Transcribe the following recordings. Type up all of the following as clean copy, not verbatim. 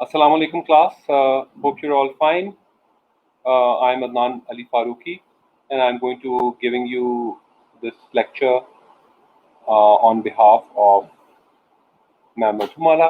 Assalamu alaikum class. Hope you're all fine. I'm Adnan Ali Faruqi and I'm going to giving you this lecture on behalf of Ma'am Madhumala.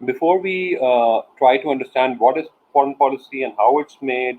Before we try to understand what is foreign policy and how it's made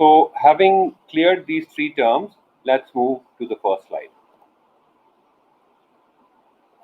So having cleared these three terms, let's move to the first slide.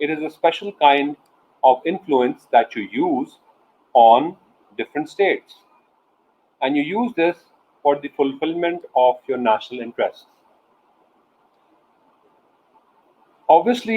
It is a special kind of influence that you use on different states, and you use this for the fulfillment of your national interests. Obviously,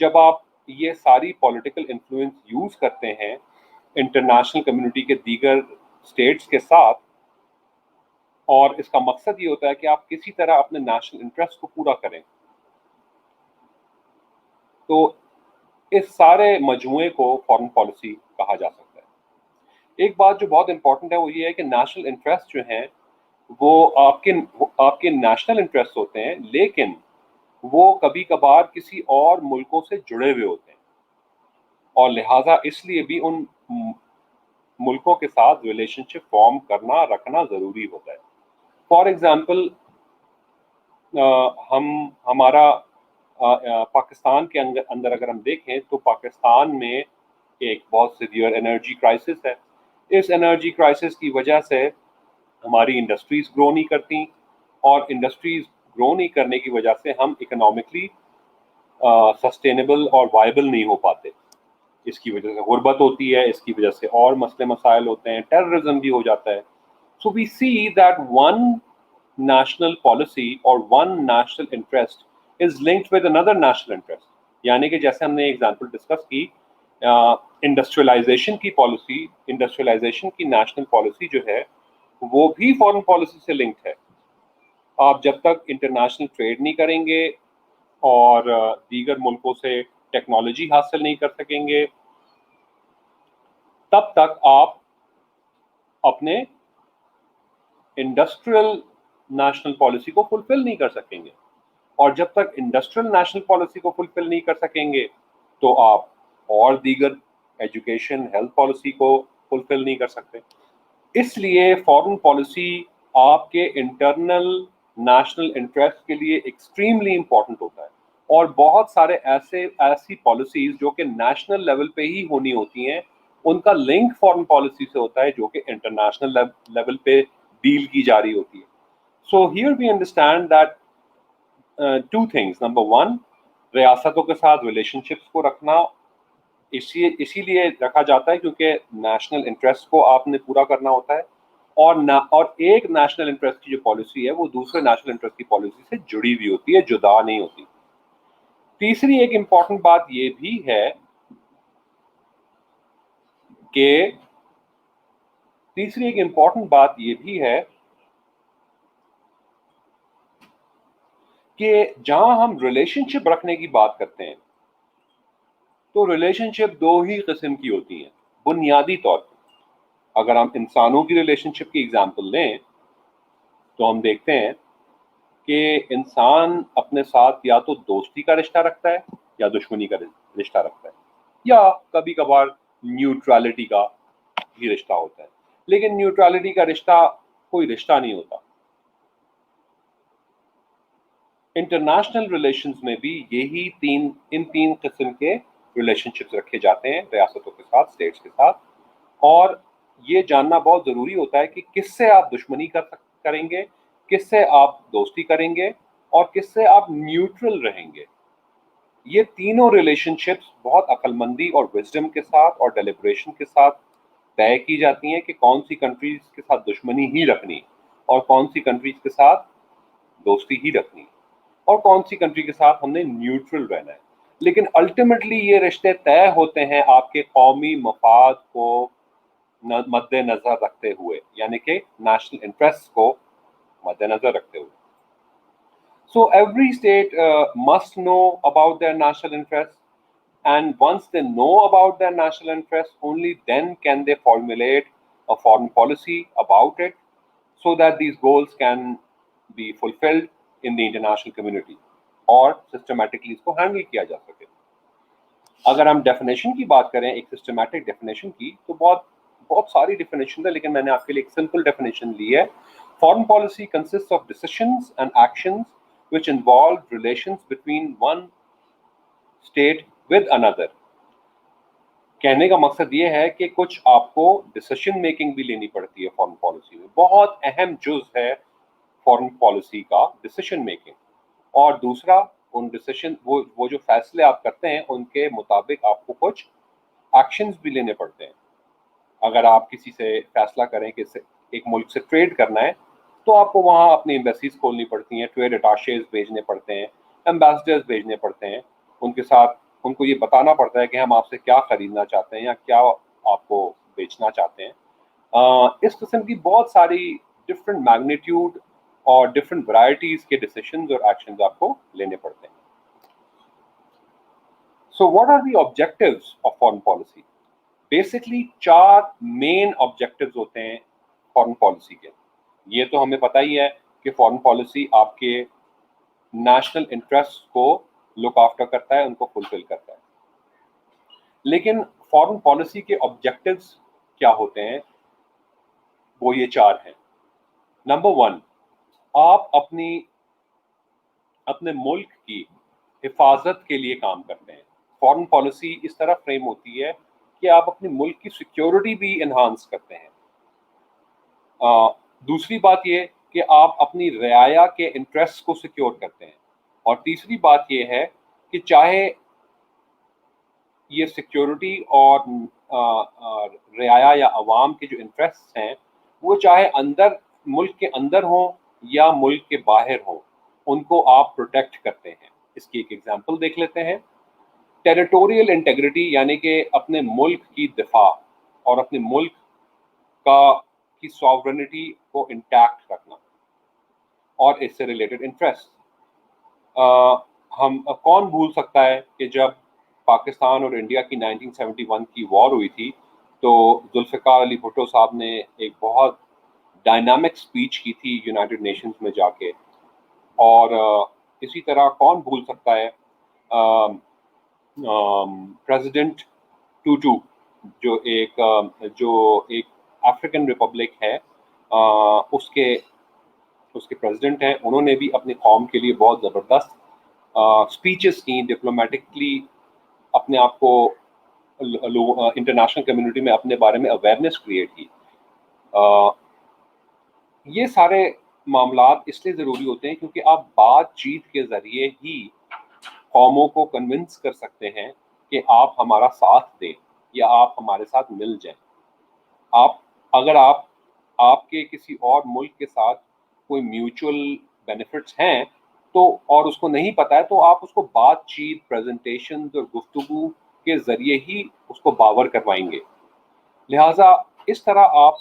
جب آپ یہ ساری political influence use کرتے ہیں international community کے دیگر status کے ساتھ، اور اس کا مقصد یہ ہوتا ہے کہ آپ کسی طرح اپنے نیشنل انٹرسٹ کو پورا کریں، تو اس سارے مجموعے کو فارن پالیسی کہا جا سکتا ہے۔ ایک بات جو بہت امپورٹنٹ ہے وہ یہ ہے کہ نیشنل انٹرسٹ جو ہیں وہ آپ کے نیشنل انٹرسٹ ہوتے ہیں، لیکن وہ کبھی کبھار کسی اور ملکوں سے جڑے ہوئے ہوتے ہیں، اور لہٰذا اس لیے بھی ان ملکوں کے ساتھ ریلیشن شپ فارم کرنا رکھنا ضروری ہوتا ہے۔ فار ایگزامپل ہمارا پاکستان کے اندر اگر ہم دیکھیں تو پاکستان میں ایک بہت سیویئر انرجی کرائسس ہے۔ اس انرجی کرائسس کی وجہ سے ہماری انڈسٹریز گرو نہیں کرتی، اور انڈسٹریز گرو نہیں کرنے کی وجہ سے ہم اکنامکلی سسٹینیبل اور وائبل نہیں ہو پاتے۔ اس کی وجہ سے غربت ہوتی ہے، اس کی وجہ سے اور مسئلے مسائل ہوتے ہیں، ٹیررزم بھی ہو جاتا ہے۔ So we see that one national policy or one national interest is linked with another national interest، یعنی کہ جیسے ہم نے ایگزامپل ڈسکس کی انڈسٹریلائزیشن کی پالیسی، انڈسٹریلائزیشن کی نیشنل پالیسی جو ہے وہ بھی فارن پالیسی سے لنکڈ ہے۔ آپ جب تک انٹرنیشنل ٹریڈ نہیں کریں گے اور دیگر ملکوں سے ٹیکنالوجی حاصل نہیں کر سکیں گے، تب تک آپ اپنے انڈسٹریل نیشنل پالیسی کو فلفل نہیں کر سکیں گے، اور جب تک انڈسٹریل نیشنل پالیسی کو فلفل نہیں کر سکیں گے تو آپ اور دیگر ایجوکیشن، ہیلتھ پالیسی کو فلفل نہیں کر سکتے۔ اس لیے فارن پالیسی آپ کے انٹرنل نیشنل انٹرسٹ کے لیے ایکسٹریملی امپورٹنٹ ہوتا ہے، اور بہت سارے ایسی پالیسیز جو کہ نیشنل لیول پہ ہی ہونی ہوتی ہیں، ان کا لنک فارن پالیسی سے ہوتا ہے جو کہ انٹرنیشنل لیول پہ ڈیل کی جا رہی ہوتی ہے۔ So here we understand that two things. Number one, ریاستوں کے ساتھ ریلیشن شپس کو رکھنا اسی لیے رکھا جاتا ہے کیونکہ نیشنل انٹرسٹ کو آپ نے پورا کرنا ہوتا ہے، اور ایک نیشنل انٹرسٹ کی جو پالیسی ہے وہ دوسرے نیشنل انٹرسٹ کی پالیسی سے جڑی ہوئی ہوتی ہے، جدا نہیں ہوتی۔ تیسری ایک امپورٹنٹ بات یہ بھی ہے کہ جہاں ہم ریلیشن شپ رکھنے کی بات کرتے ہیں تو ریلیشن شپ دو ہی قسم کی ہوتی ہیں بنیادی طور پر۔ اگر ہم انسانوں کی ریلیشن شپ کی ایگزامپل لیں تو ہم دیکھتے ہیں کہ انسان اپنے ساتھ یا تو دوستی کا رشتہ رکھتا ہے یا دشمنی کا رشتہ رکھتا ہے، یا کبھی کبھار نیوٹرالٹی کا بھی رشتہ ہوتا ہے، لیکن نیوٹرالٹی کا رشتہ کوئی رشتہ نہیں ہوتا۔ انٹرنیشنل ریلیشنز میں بھی یہی ان تین قسم کے ریلیشن شپس رکھے جاتے ہیں ریاستوں کے ساتھ، اسٹیٹس کے ساتھ، اور یہ جاننا بہت ضروری ہوتا ہے کہ کس سے آپ دشمنی کریں گے، کس سے آپ دوستی کریں گے، اور کس سے آپ نیوٹرل رہیں گے۔ یہ تینوں ریلیشن شپس بہت عقل مندی اور وزڈم کے ساتھ اور ڈیلیبریشن کے ساتھ طے کی جاتی ہیں کہ کون سی کنٹریز کے ساتھ دشمنی ہی رکھنی اور کون سی کنٹریز کے ساتھ دوستی ہی رکھنی، اور کون سی کنٹری کے ساتھ ہم نے نیوٹرل رہنا ہے۔ لیکن الٹیمیٹلی یہ رشتے طے ہوتے ہیں آپ کے قومی مفاد کو مد نظر رکھتے ہوئے، یعنی کہ نیشنل انٹرسٹ کو مد نظر رکھتے ہوئے۔ So every state must know about their national interests, and once they know about their national interests, only then can they formulate a foreign policy about it, so that these goals can be fulfilled in the international community اور systematically اس کو handle کیا جا سکے۔ اگر ہم definition کی بات کریں، ایک سسٹمیٹک ڈیفینیشن کی، تو بہت ساری ڈیفینیشن ہے، لیکن میں نے آپ کے لیے ایک سمپل ڈیفینیشن لی ہے۔ Foreign policy consists of decisions and actions which involve relations between one state with another۔ کہنے کا مقصد یہ ہے کہ کچھ آپ کو ڈیسیشن میکنگ بھی لینی پڑتی ہے فارن پالیسی میں، بہت اہم جز ہے فارن پالیسی کا ڈیسیشن میکنگ، اور دوسرا ان ڈیسیشن وہ جو فیصلے آپ کرتے ہیں ان کے مطابق آپ کو کچھ ایکشنز بھی لینے پڑتے ہیں۔ اگر آپ کسی سے فیصلہ کریں کہ ایک ملک سے ٹریڈ کرنا ہے تو آپ کو وہاں اپنی ایمبیسیز کھولنی پڑتی ہیں، ٹریڈ اٹاشیز بھیجنے پڑتے ہیں، ایمبیسڈرز بھیجنے پڑتے ہیں، ان کے ساتھ ان کو یہ بتانا پڑتا ہے کہ ہم آپ سے کیا خریدنا چاہتے ہیں یا کیا آپ کو بیچنا چاہتے ہیں. اس قسم کی بہت ساری ڈفرینٹ میگنیٹیوڈ اور ڈفرینٹ ورائٹیز کے ڈیسیشنز اور ایکشنز آپ کو لینے پڑتے ہیں. So what are the objectives of foreign policy? Basically 4 main objectives ہوتے ہیں فارن پالیسی کے. یہ تو ہمیں پتہ ہی ہے کہ فارن پالیسی آپ کے نیشنل انٹرسٹ کو لک آفٹر کرتا ہے, ان کو فلفل کرتا ہے. لیکن فارن پالیسی کے آبجیکٹیوز کیا ہوتے ہیں؟ وہ یہ 4 ہیں. نمبر 1, آپ اپنے ملک کی حفاظت کے لیے کام کرتے ہیں. فارن پالیسی اس طرح فریم ہوتی ہے کہ آپ اپنے ملک کی سیکیورٹی بھی انہانس کرتے ہیں. دوسری بات یہ کہ آپ اپنی رعایا کے انٹرسٹ کو سیکیور کرتے ہیں. اور تیسری بات یہ ہے کہ چاہے یہ سیکیورٹی اور رعایا یا عوام کے جو انٹرسٹ ہیں وہ چاہے ملک کے اندر ہوں یا ملک کے باہر ہوں, ان کو آپ پروٹیکٹ کرتے ہیں. اس کی ایک ایگزامپل دیکھ لیتے ہیں. ٹیریٹوریل انٹیگریٹی یعنی کہ اپنے ملک کی دفاع اور اپنے ملک کی ساورنٹی کو انٹیکٹ رکھنا اور اس سے ریلیٹڈ انٹرسٹ. ہم کون بھول سکتا ہے کہ جب پاکستان اور انڈیا کی 1971 کی وار ہوئی تھی تو ذوالفقار علی بھٹو صاحب نے ایک بہت ڈائنامک سپیچ کی تھی یونائٹڈ نیشنز میں جا کے. اور اسی طرح کون بھول سکتا ہے پریزیڈنٹ ٹوٹو جو ایک افریقن ریپبلک ہے, اس کے پریزیڈنٹ ہیں. انہوں نے بھی اپنی قوم کے لیے بہت زبردست سپیچز کی, ڈپلومیٹکلی اپنے آپ کو انٹرنیشنل کمیونٹی میں اپنے بارے میں اویئرنیس کریٹ کی. یہ سارے معاملات اس لیے ضروری ہوتے ہیں کیونکہ آپ بات چیت کے ذریعے ہی قوموں کو کنونس کر سکتے ہیں کہ آپ ہمارا ساتھ دیں یا آپ ہمارے ساتھ مل جائیں. اگر آپ کے کسی اور ملک کے ساتھ کوئی میوچل بینیفٹس ہیں تو اور اس کو نہیں پتہ ہے تو آپ اس کو بات چیت, پریزنٹیشن اور گفتگو کے ذریعے ہی اس کو باور کروائیں گے. لہٰذا اس طرح آپ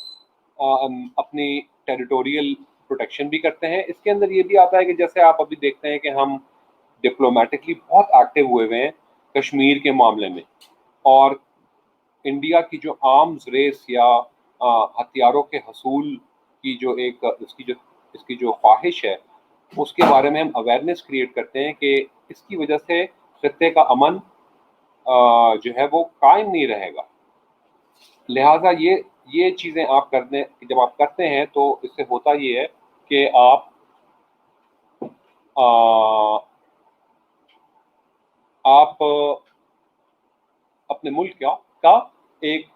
اپنی ٹیریٹوریل پروٹیکشن بھی کرتے ہیں. اس کے اندر یہ بھی آتا ہے کہ جیسے آپ ابھی دیکھتے ہیں کہ ہم ڈپلومیٹکلی بہت ایکٹیو ہوئے ہیں کشمیر کے معاملے میں, اور انڈیا کی جو آرمز ریس یا ہتھیاروں کے حصول کی جو اس کی جو خواہش ہے اس کے بارے میں ہم اویئرنیس کریٹ کرتے ہیں کہ اس کی وجہ سے خطے کا امن جو ہے وہ قائم نہیں رہے گا. لہٰذا یہ چیزیں جب آپ کرتے ہیں تو اس سے ہوتا یہ ہے کہ آپ اپنے ملک کا ایک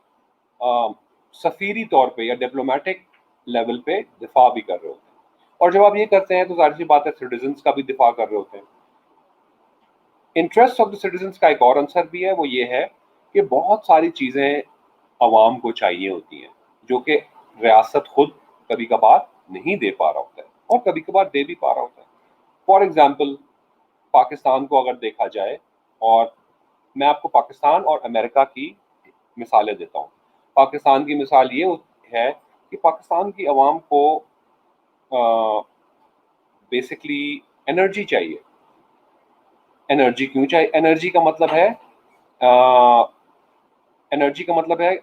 سفیری طور پہ یا ڈپلومیٹک لیول پہ دفاع بھی کر رہے ہوتے ہیں. اور جب آپ یہ کرتے ہیں تو ظاہر سی بات ہے سٹیزنز کا بھی دفاع کر رہے ہوتے ہیں. انٹرسٹ آف دا سٹیزنز کا ایک اور عنصر بھی ہے, وہ یہ ہے کہ بہت ساری چیزیں عوام کو چاہیے ہوتی ہیں جو کہ ریاست خود کبھی کبھار نہیں دے پا رہا ہوتا ہے اور کبھی کبھار دے بھی پا رہا ہوتا ہے. فار ایگزامپل پاکستان کو اگر دیکھا جائے, اور میں آپ کو پاکستان اور امریکہ کی مثالیں دیتا ہوں. پاکستان کی مثال یہ ہے کہ پاکستان کی عوام کو بیسکلی انرجی چاہیے. انرجی کیوں چاہیے؟ انرجی کا مطلب ہے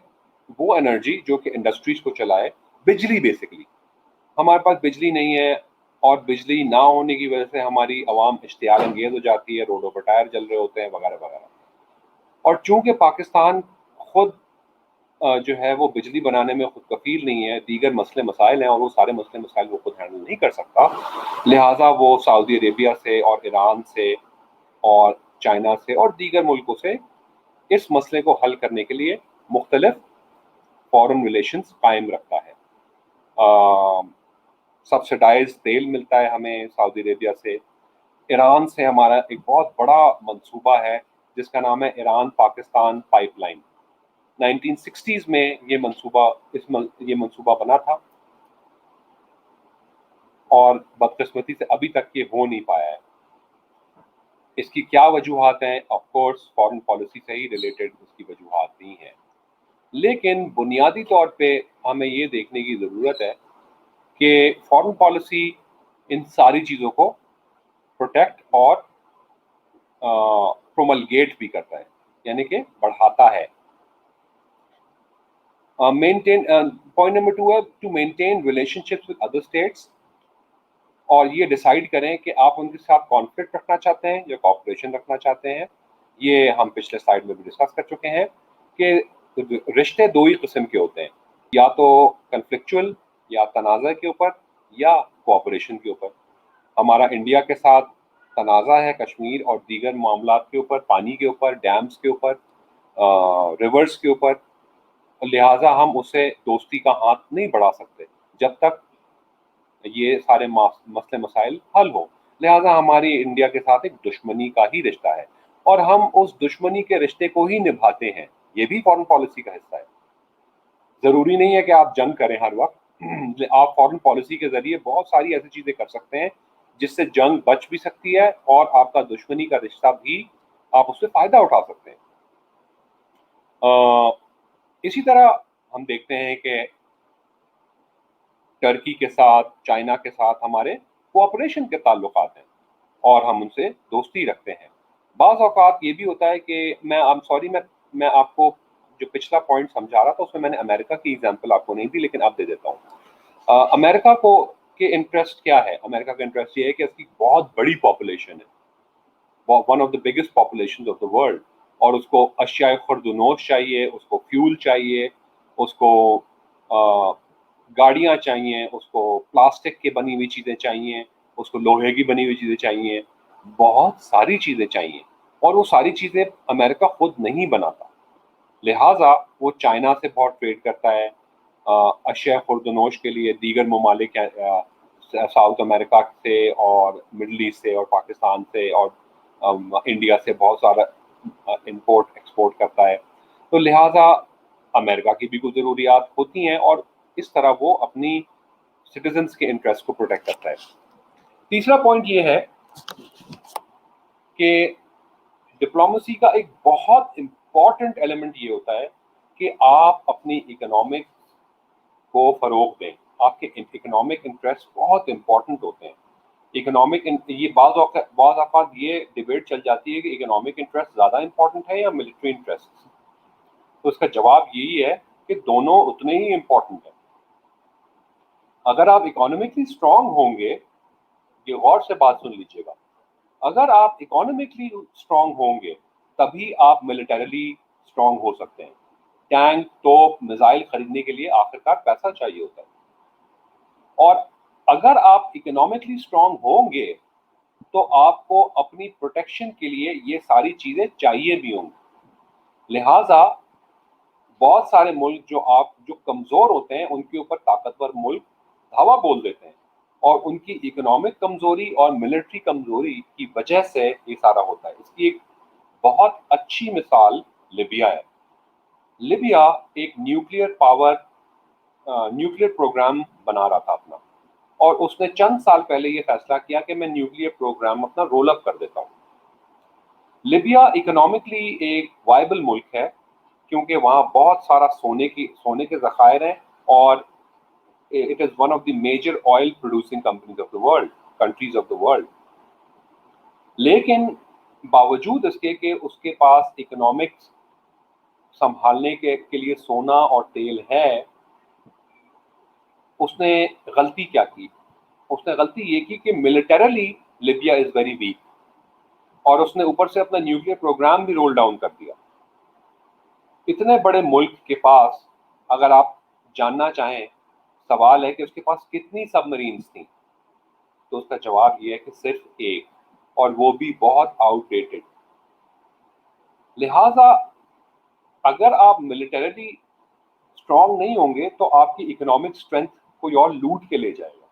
وہ انرجی جو کہ انڈسٹریز کو چلائے. بجلی بیسکلی ہمارے پاس بجلی نہیں ہے, اور بجلی نہ ہونے کی وجہ سے ہماری عوام اشتعال انگیز ہو جاتی ہے, روڈوں پر ٹائر جل رہے ہوتے ہیں وغیرہ وغیرہ. اور چونکہ پاکستان خود جو ہے وہ بجلی بنانے میں خود کفیل نہیں ہے, دیگر مسئلے مسائل ہیں اور وہ سارے مسئلے مسائل وہ خود ہینڈل نہیں کر سکتا, لہٰذا وہ سعودی عربیہ سے اور ایران سے اور چائنا سے اور دیگر ملکوں سے اس مسئلے کو حل کرنے کے لیے مختلف فارن ریلیشنز قائم رکھتا ہے. سبسڈائز تیل ملتا ہے ہمیں سعودی عربیہ سے. ایران سے ہمارا ایک بہت بڑا منصوبہ ہے جس کا نام ہے Iran Pakistan pipe line. 1960s میں یہ منصوبہ بنا تھا اور بدقسمتی سے ابھی تک یہ ہو نہیں پایا ہے. اس کی کیا وجوہات ہیں؟ آف کورس فارن پالیسی سے ہی ریلیٹڈ اس کی وجوہات نہیں ہیں، لیکن بنیادی طور پہ ہمیں یہ دیکھنے کی ضرورت ہے کہ فارن پالیسی ان ساری چیزوں کو پروٹیکٹ اور پروملگیٹ بھی کرتا ہے، یعنی کہ بڑھاتا ہے۔ مینٹین پوائنٹ نمبر 2 ہے to maintain relationships with other states, اور یہ ڈیسائیڈ کریں کہ آپ ان کے ساتھ کانفلکٹ رکھنا چاہتے ہیں یا کوآپریشن رکھنا چاہتے ہیں۔ یہ ہم پچھلے سلائیڈ میں بھی ڈسکس کر چکے ہیں کہ رشتے دو ہی قسم کے ہوتے ہیں، یا تو کنفلکچوئل یا تنازع کے اوپر، یا کوآپریشن کے اوپر۔ ہمارا انڈیا کے ساتھ تنازع ہے کشمیر اور دیگر معاملات کے اوپر، پانی کے اوپر، ڈیمز کے اوپر، ریورس کے اوپر، لہٰذا ہم اسے دوستی کا ہاتھ نہیں بڑھا سکتے جب تک یہ سارے مسئلے مسائل حل ہوں۔ لہٰذا ہماری انڈیا کے ساتھ ایک دشمنی کا ہی رشتہ ہے، اور ہم اس دشمنی کے رشتے کو ہی نبھاتے ہیں، یہ بھی فارن پالیسی کا حصہ ہے۔ ضروری نہیں ہے کہ آپ جنگ کریں ہر وقت، آپ فارن پالیسی کے ذریعے بہت ساری ایسی چیزیں کر سکتے ہیں جس سے جنگ بچ بھی سکتی ہے، اور آپ کا دشمنی کا رشتہ بھی آپ اس سے فائدہ اٹھا سکتے ہیں۔ اسی طرح ہم دیکھتے ہیں کہ ٹرکی کے ساتھ، چائنا کے ساتھ ہمارے کوآپریشن کے تعلقات ہیں، اور ہم ان سے دوستی رکھتے ہیں۔ بعض اوقات یہ بھی ہوتا ہے کہ میں آپ کو جو پچھلا پوائنٹ سمجھا رہا تھا اس میں نے امریکہ کی ایگزامپل آپ کو نہیں دی، لیکن اب دے دیتا ہوں۔ امریکہ کو کے انٹرسٹ کیا ہے؟ امریکہ کا انٹرسٹ یہ ہے کہ اس کی بہت بڑی پاپولیشن ہے، one of the biggest population of the world, اور اس کو اشیاء خرد و نوش چاہیے، اس کو فیول چاہیے، اس کو گاڑیاں چاہیے، اس کو پلاسٹک کے بنی ہوئی چیزیں چاہیے، اس کو لوہے کی بنی ہوئی چیزیں چاہیے، بہت ساری چیزیں چاہیے، اور وہ ساری چیزیں امریکہ خود نہیں بناتا، لہٰذا وہ چائنا سے بہت ٹریڈ کرتا ہے اشیاء خرد و نوش کے لیے، دیگر ممالک ساؤتھ امریکہ سے اور مڈل ایسٹ سے اور پاکستان سے اور انڈیا سے بہت سارا امپورٹ ایکسپورٹ کرتا ہے، تو لہٰذا امریکہ کی بھی کچھ ضروریات ہوتی ہیں، اور اس طرح وہ اپنی سٹیزنز کے انٹرسٹ کو پروٹیکٹ کرتا ہے۔ تیسرا پوائنٹ یہ ہے کہ ڈپلومیسی کا ایک بہت امپورٹنٹ ایلیمنٹ یہ ہوتا ہے کہ آپ اپنی اکنامک کو فروغ دیں۔ آپ کے اکنامک انٹرسٹ بہت امپورٹنٹ ہوتے ہیں۔ اکنامک یہ بعض اوقات یہ ڈیبیٹ چل جاتی ہے کہ اکنامک انٹرسٹ زیادہ امپورٹنٹ ہے یا ملٹری انٹرسٹ، تو اس کا جواب یہی ہے کہ دونوں اتنے ہی امپورٹنٹ ہیں۔ اگر آپ اکانومکلی اسٹرانگ ہوں گے، یہ غور سے بات سن لیجیے گا، اگر آپ اکانومکلی اسٹرانگ ہوں گے تبھی آپ ملٹریلی اسٹرانگ ہو سکتے ہیں۔ ٹینک، توپ، میزائل خریدنے کے لیے آخرکار پیسہ چاہیے ہوتا ہے، اور اگر آپ اکنامکلی اسٹرانگ ہوں گے تو آپ کو اپنی پروٹیکشن کے لیے یہ ساری چیزیں چاہیے بھی ہوں گی۔ لہٰذا بہت سارے ملک جو کمزور ہوتے ہیں ان کے اوپر طاقتور ملک دھاوا بول دیتے ہیں، اور ان کی اکنامک کمزوری اور ملٹری کمزوری کی وجہ سے یہ سارا ہوتا ہے۔ اس کی ایک بہت اچھی مثال لیبیا ہے۔ لیبیا ایک نیوکلیئر پروگرام بنا رہا تھا اپنا، اور اس نے چند سال پہلے یہ فیصلہ کیا کہ میں نیوکلیئر پروگرام اپنا رول اپ کر دیتا ہوں۔ لیبیا اکنامکلی ایک وائبل ملک ہے، کیونکہ وہاں بہت سارا سونے کے ذخائر ہیں، اور it is one of the major oil producing countries of the world. لیکن باوجود اس کے اس کے پاس اکنامکس سنبھالنے کے لیے سونا اور تیل ہے، اس نے غلطی کیا کی؟ اس نے غلطی یہ کی کہ militarily Libya is very weak, اور اس نے اوپر سے اپنا نیوکلیئر پروگرام بھی رول ڈاؤن کر دیا۔ اتنے بڑے ملک کے پاس، اگر آپ جاننا چاہیں، سوال ہے کہ اس کے پاس کتنی سب مرینز تھیں، تو اس کا جواب یہ ہے کہ صرف ایک، اور وہ بھی بہت آؤٹ ڈیٹڈ۔ لہٰذا اگر آپ ملٹریلی اسٹرانگ نہیں ہوں گے تو آپ کی اکنامک اسٹرینتھ کوئی اور لوٹ کے لے جائے گا۔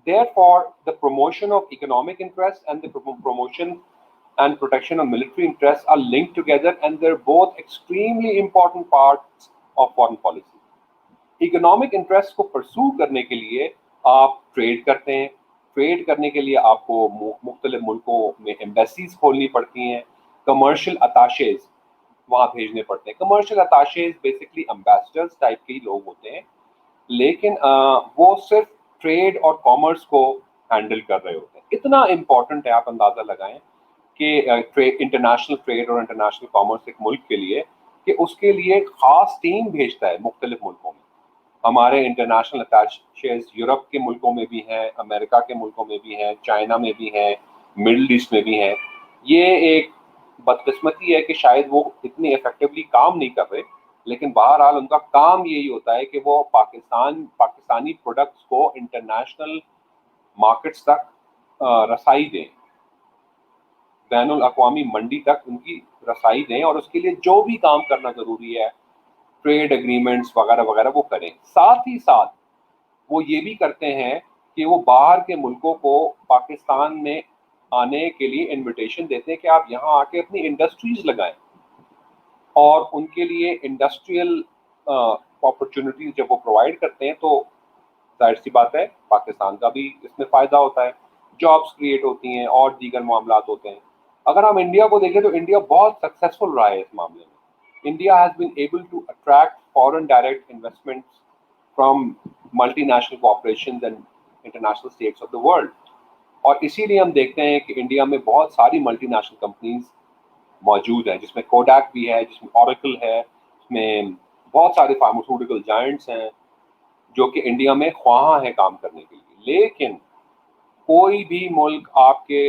Therefore, the promotion of economic interest and the promotion and protection of military interests are linked together, and they're both extremely important parts of foreign policy. Economic interest کو پرسو کرنے کے لیے آپ ٹریڈ کرتے ہیں، ٹریڈ کرنے کے لیے آپ کو مختلف ملکوں میں ایمبیسیز کھولنی پڑتی ہیں, کمرشل اتاشیز وہاں بھیجنے پڑتے ہیں. کمرشل اتاشیز بیسکلی امبیسڈرز ٹائپ کے ہی لوگ ہوتے ہیں, لیکن وہ صرف ٹریڈ اور کامرس کو ہینڈل کر رہے ہوتے ہیں. اتنا امپورٹنٹ ہے, آپ اندازہ لگائیں کہ انٹرنیشنل ٹریڈ اور انٹرنیشنل کامرس ایک ملک کے لیے, کہ اس کے لیے ایک خاص ٹیم بھیجتا ہے مختلف ملکوں میں. ہمارے انٹرنیشنل اتاشیز یورپ کے ملکوں میں بھی ہیں, امریکہ کے ملکوں میں بھی ہیں, چائنا میں بھی ہیں, مڈل ایسٹ میں بھی ہیں. یہ ایک بدقسمتی ہے کہ شاید وہ اتنی افیکٹولی کام نہیں کر رہے, لیکن بہرحال ان کا کام یہی ہوتا ہے کہ وہ پاکستانی پروڈکٹس کو انٹرنیشنل مارکیٹس تک رسائی دیں, بین الاقوامی منڈی تک ان کی رسائی دیں, اور اس کے لیے جو بھی کام کرنا ضروری ہے, ٹریڈ اگریمنٹس وغیرہ وغیرہ, وہ کریں. ساتھ ہی ساتھ وہ یہ بھی کرتے ہیں کہ وہ باہر کے ملکوں کو پاکستان میں آنے کے لیے انویٹیشن دیتے ہیں کہ آپ یہاں آ کے اپنی انڈسٹریز لگائیں, اور ان کے لیے انڈسٹریل اپرچونیٹیز جب وہ پرووائڈ کرتے ہیں تو ظاہر سی بات ہے پاکستان کا بھی اس میں فائدہ ہوتا ہے, جابس کریٹ ہوتی ہیں اور دیگر معاملات ہوتے ہیں. اگر ہم انڈیا کو دیکھیں تو انڈیا بہت سکسیسفل رہا ہے اس معاملے میں. India has been able to attract foreign direct investments from multinational corporations and international states of the world. اور اسی لیے ہم دیکھتے ہیں کہ انڈیا میں بہت ساری ملٹی نیشنل کمپنیز موجود ہیں, جس میں کوڈاک بھی ہے, جس میں اوریکل ہے, جس میں بہت سارے فارماسیوٹیکل جائنٹس ہیں جو کہ انڈیا میں خواہاں ہیں کام کرنے کے لیے. لیکن کوئی بھی ملک آپ کے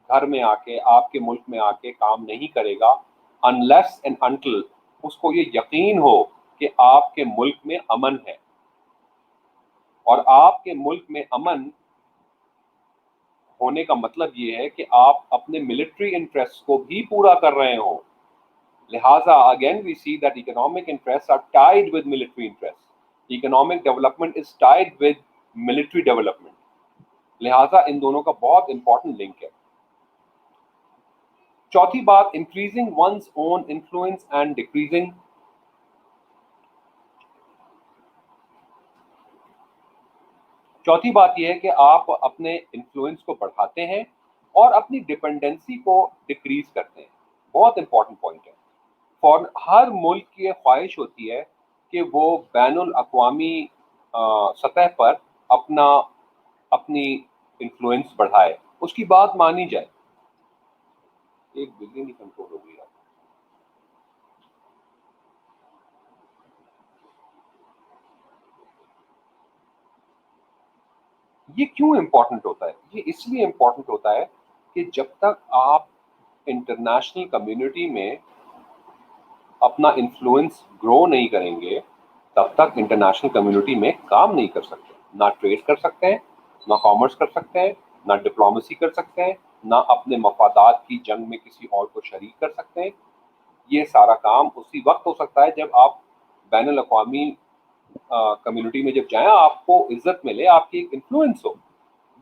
گھر میں آ کے, آپ کے ملک میں آ کے کام نہیں کرے گا unless and until اس کو یہ یقین ہو کہ آپ کے ملک میں امن ہے. اور آپ کے ملک میں امن ہونے کا مطلب یہ ہے کہ آپ اپنے ملٹری انٹرسٹ کو بھی پورا کر رہے ہوں. لہٰذا again we see that economic interests are tied with military interests. Economic development is tied with military development. لہٰذا ان دونوں کا بہت امپورٹنٹ لنک ہے. چوتھی بات, increasing one's own influence and decreasing. چوتھی بات یہ ہے کہ آپ اپنے انفلوئنس کو بڑھاتے ہیں اور اپنی ڈپینڈنسی کو ڈکریز کرتے ہیں. بہت امپورٹنٹ پوائنٹ ہے. ہر ملک کی خواہش ہوتی ہے کہ وہ بین الاقوامی سطح پر اپنی انفلوئنس بڑھائے, اس کی بات مانی جائے. ایک بجلی نہیں کنٹرول ہو گئی. یہ کیوں امپورٹنٹ ہوتا ہے؟ یہ اس لیے امپورٹنٹ ہوتا ہے کہ جب تک آپ انٹرنیشنل کمیونٹی میں اپنا انفلوئنس گرو نہیں کریں گے, تب تک انٹرنیشنل کمیونٹی میں کام نہیں کر سکتے. نہ ٹریڈ کر سکتے ہیں, نہ کامرس کر سکتے ہیں, نہ ڈپلومیسی کر سکتے ہیں, نہ اپنے مفادات کی جنگ میں کسی اور کو شریک کر سکتے ہیں. یہ سارا کام اسی وقت ہو سکتا ہے جب آپ بین الاقوامی کمیونٹی میں جب جائیں, آپ کو عزت ملے, آپ کی ایک انفلوئنس ہو.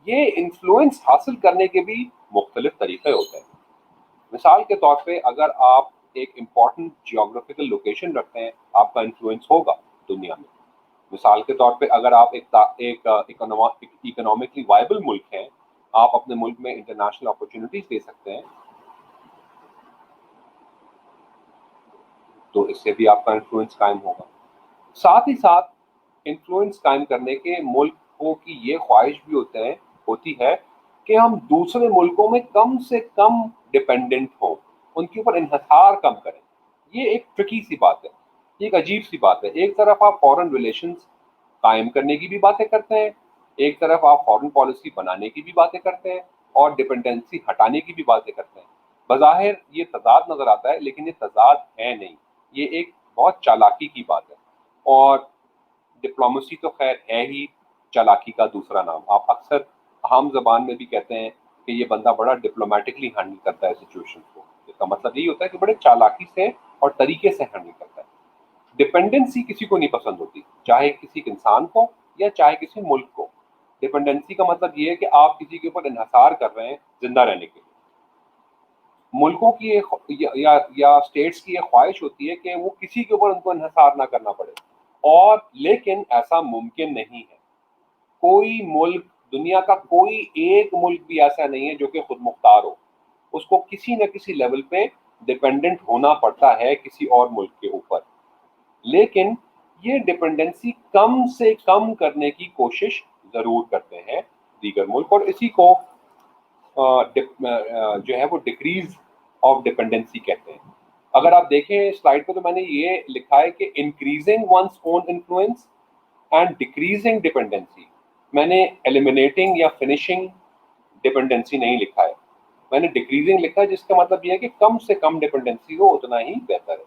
یہ انفلوئنس حاصل کرنے کے بھی مختلف طریقے ہوتے ہیں. مثال کے طور پہ اگر آپ ایک امپورٹنٹ جیوگرافیکل لوکیشن رکھتے ہیں, آپ کا انفلوئنس ہوگا دنیا میں. مثال کے طور پہ اگر آپ ایک اکنامکلی وائبل ملک ہیں, آپ اپنے ملک میں انٹرنیشنل اپرچونیٹیز دے سکتے ہیں, تو اس سے بھی آپ کا انفلوئنس قائم ہوگا. ساتھ ہی ساتھ انفلوئنس قائم کرنے کے ملکوں کی یہ خواہش بھی ہوتی ہے کہ ہم دوسرے ملکوں میں کم سے کم ڈپینڈنٹ ہوں, ان کے اوپر انحصار کم کریں. یہ ایک ٹرکی سی بات ہے, یہ ایک عجیب سی بات ہے. ایک طرف آپ فارن ریلیشنز قائم کرنے کی بھی باتیں کرتے ہیں, ایک طرف آپ فارن پالیسی بنانے کی بھی باتیں کرتے ہیں, اور ڈپینڈنسی ہٹانے کی بھی باتیں کرتے ہیں. بظاہر یہ تضاد نظر آتا ہے, لیکن یہ تضاد ہے نہیں, یہ ایک بہت چالاکی کی بات ہے. اور ڈپلومیسی تو خیر ہے ہی چالاکی کا دوسرا نام. آپ اکثر عام زبان میں بھی کہتے ہیں کہ یہ بندہ بڑا ڈپلومیٹکلی ہینڈل کرتا ہے سچویشن کو. اس کا مطلب یہی ہوتا ہے کہ بڑے چالاکی سے اور طریقے سے ہینڈل کرتا ہے. ڈپینڈنسی کسی کو نہیں پسند ہوتی, چاہے کسی انسان کو یا چاہے کسی ملک کو. ڈپینڈنسی کا مطلب یہ ہے کہ آپ کسی کے اوپر انحصار کر رہے ہیں زندہ رہنے کے لیے. ملکوں کی یا اسٹیٹس کی یہ خواہش ہوتی ہے کہ وہ کسی کے اوپر ان کو انحصار نہ کرنا پڑے, اور لیکن ایسا ممکن نہیں ہے. کوئی ملک دنیا کا کوئی ایک ملک بھی ایسا نہیں ہے جو کہ خود مختار ہو، اس کو کسی نہ کسی لیول پہ ڈپینڈنٹ ہونا پڑتا ہے کسی اور ملک کے اوپر، لیکن یہ ڈپینڈنسی کم سے کم کرنے کی کوشش ضرور کرتے ہیں دیگر ملک، اور اسی کو جو ہے وہ ڈکریز آف ڈپینڈنسی کہتے ہیں۔ اگر آپ دیکھیں سلائڈ پہ تو میں نے یہ لکھا ہے کہ increasing one's own influence and decreasing dependency, میں نے ایلیمینیٹنگ یا فنیشنگ ڈپینڈنسی نہیں لکھا ہے، میں نے ڈکریزنگ لکھا ہے، جس کا مطلب یہ ہے کہ کم سے کم ڈپینڈنسی ہو اتنا ہی بہتر ہے۔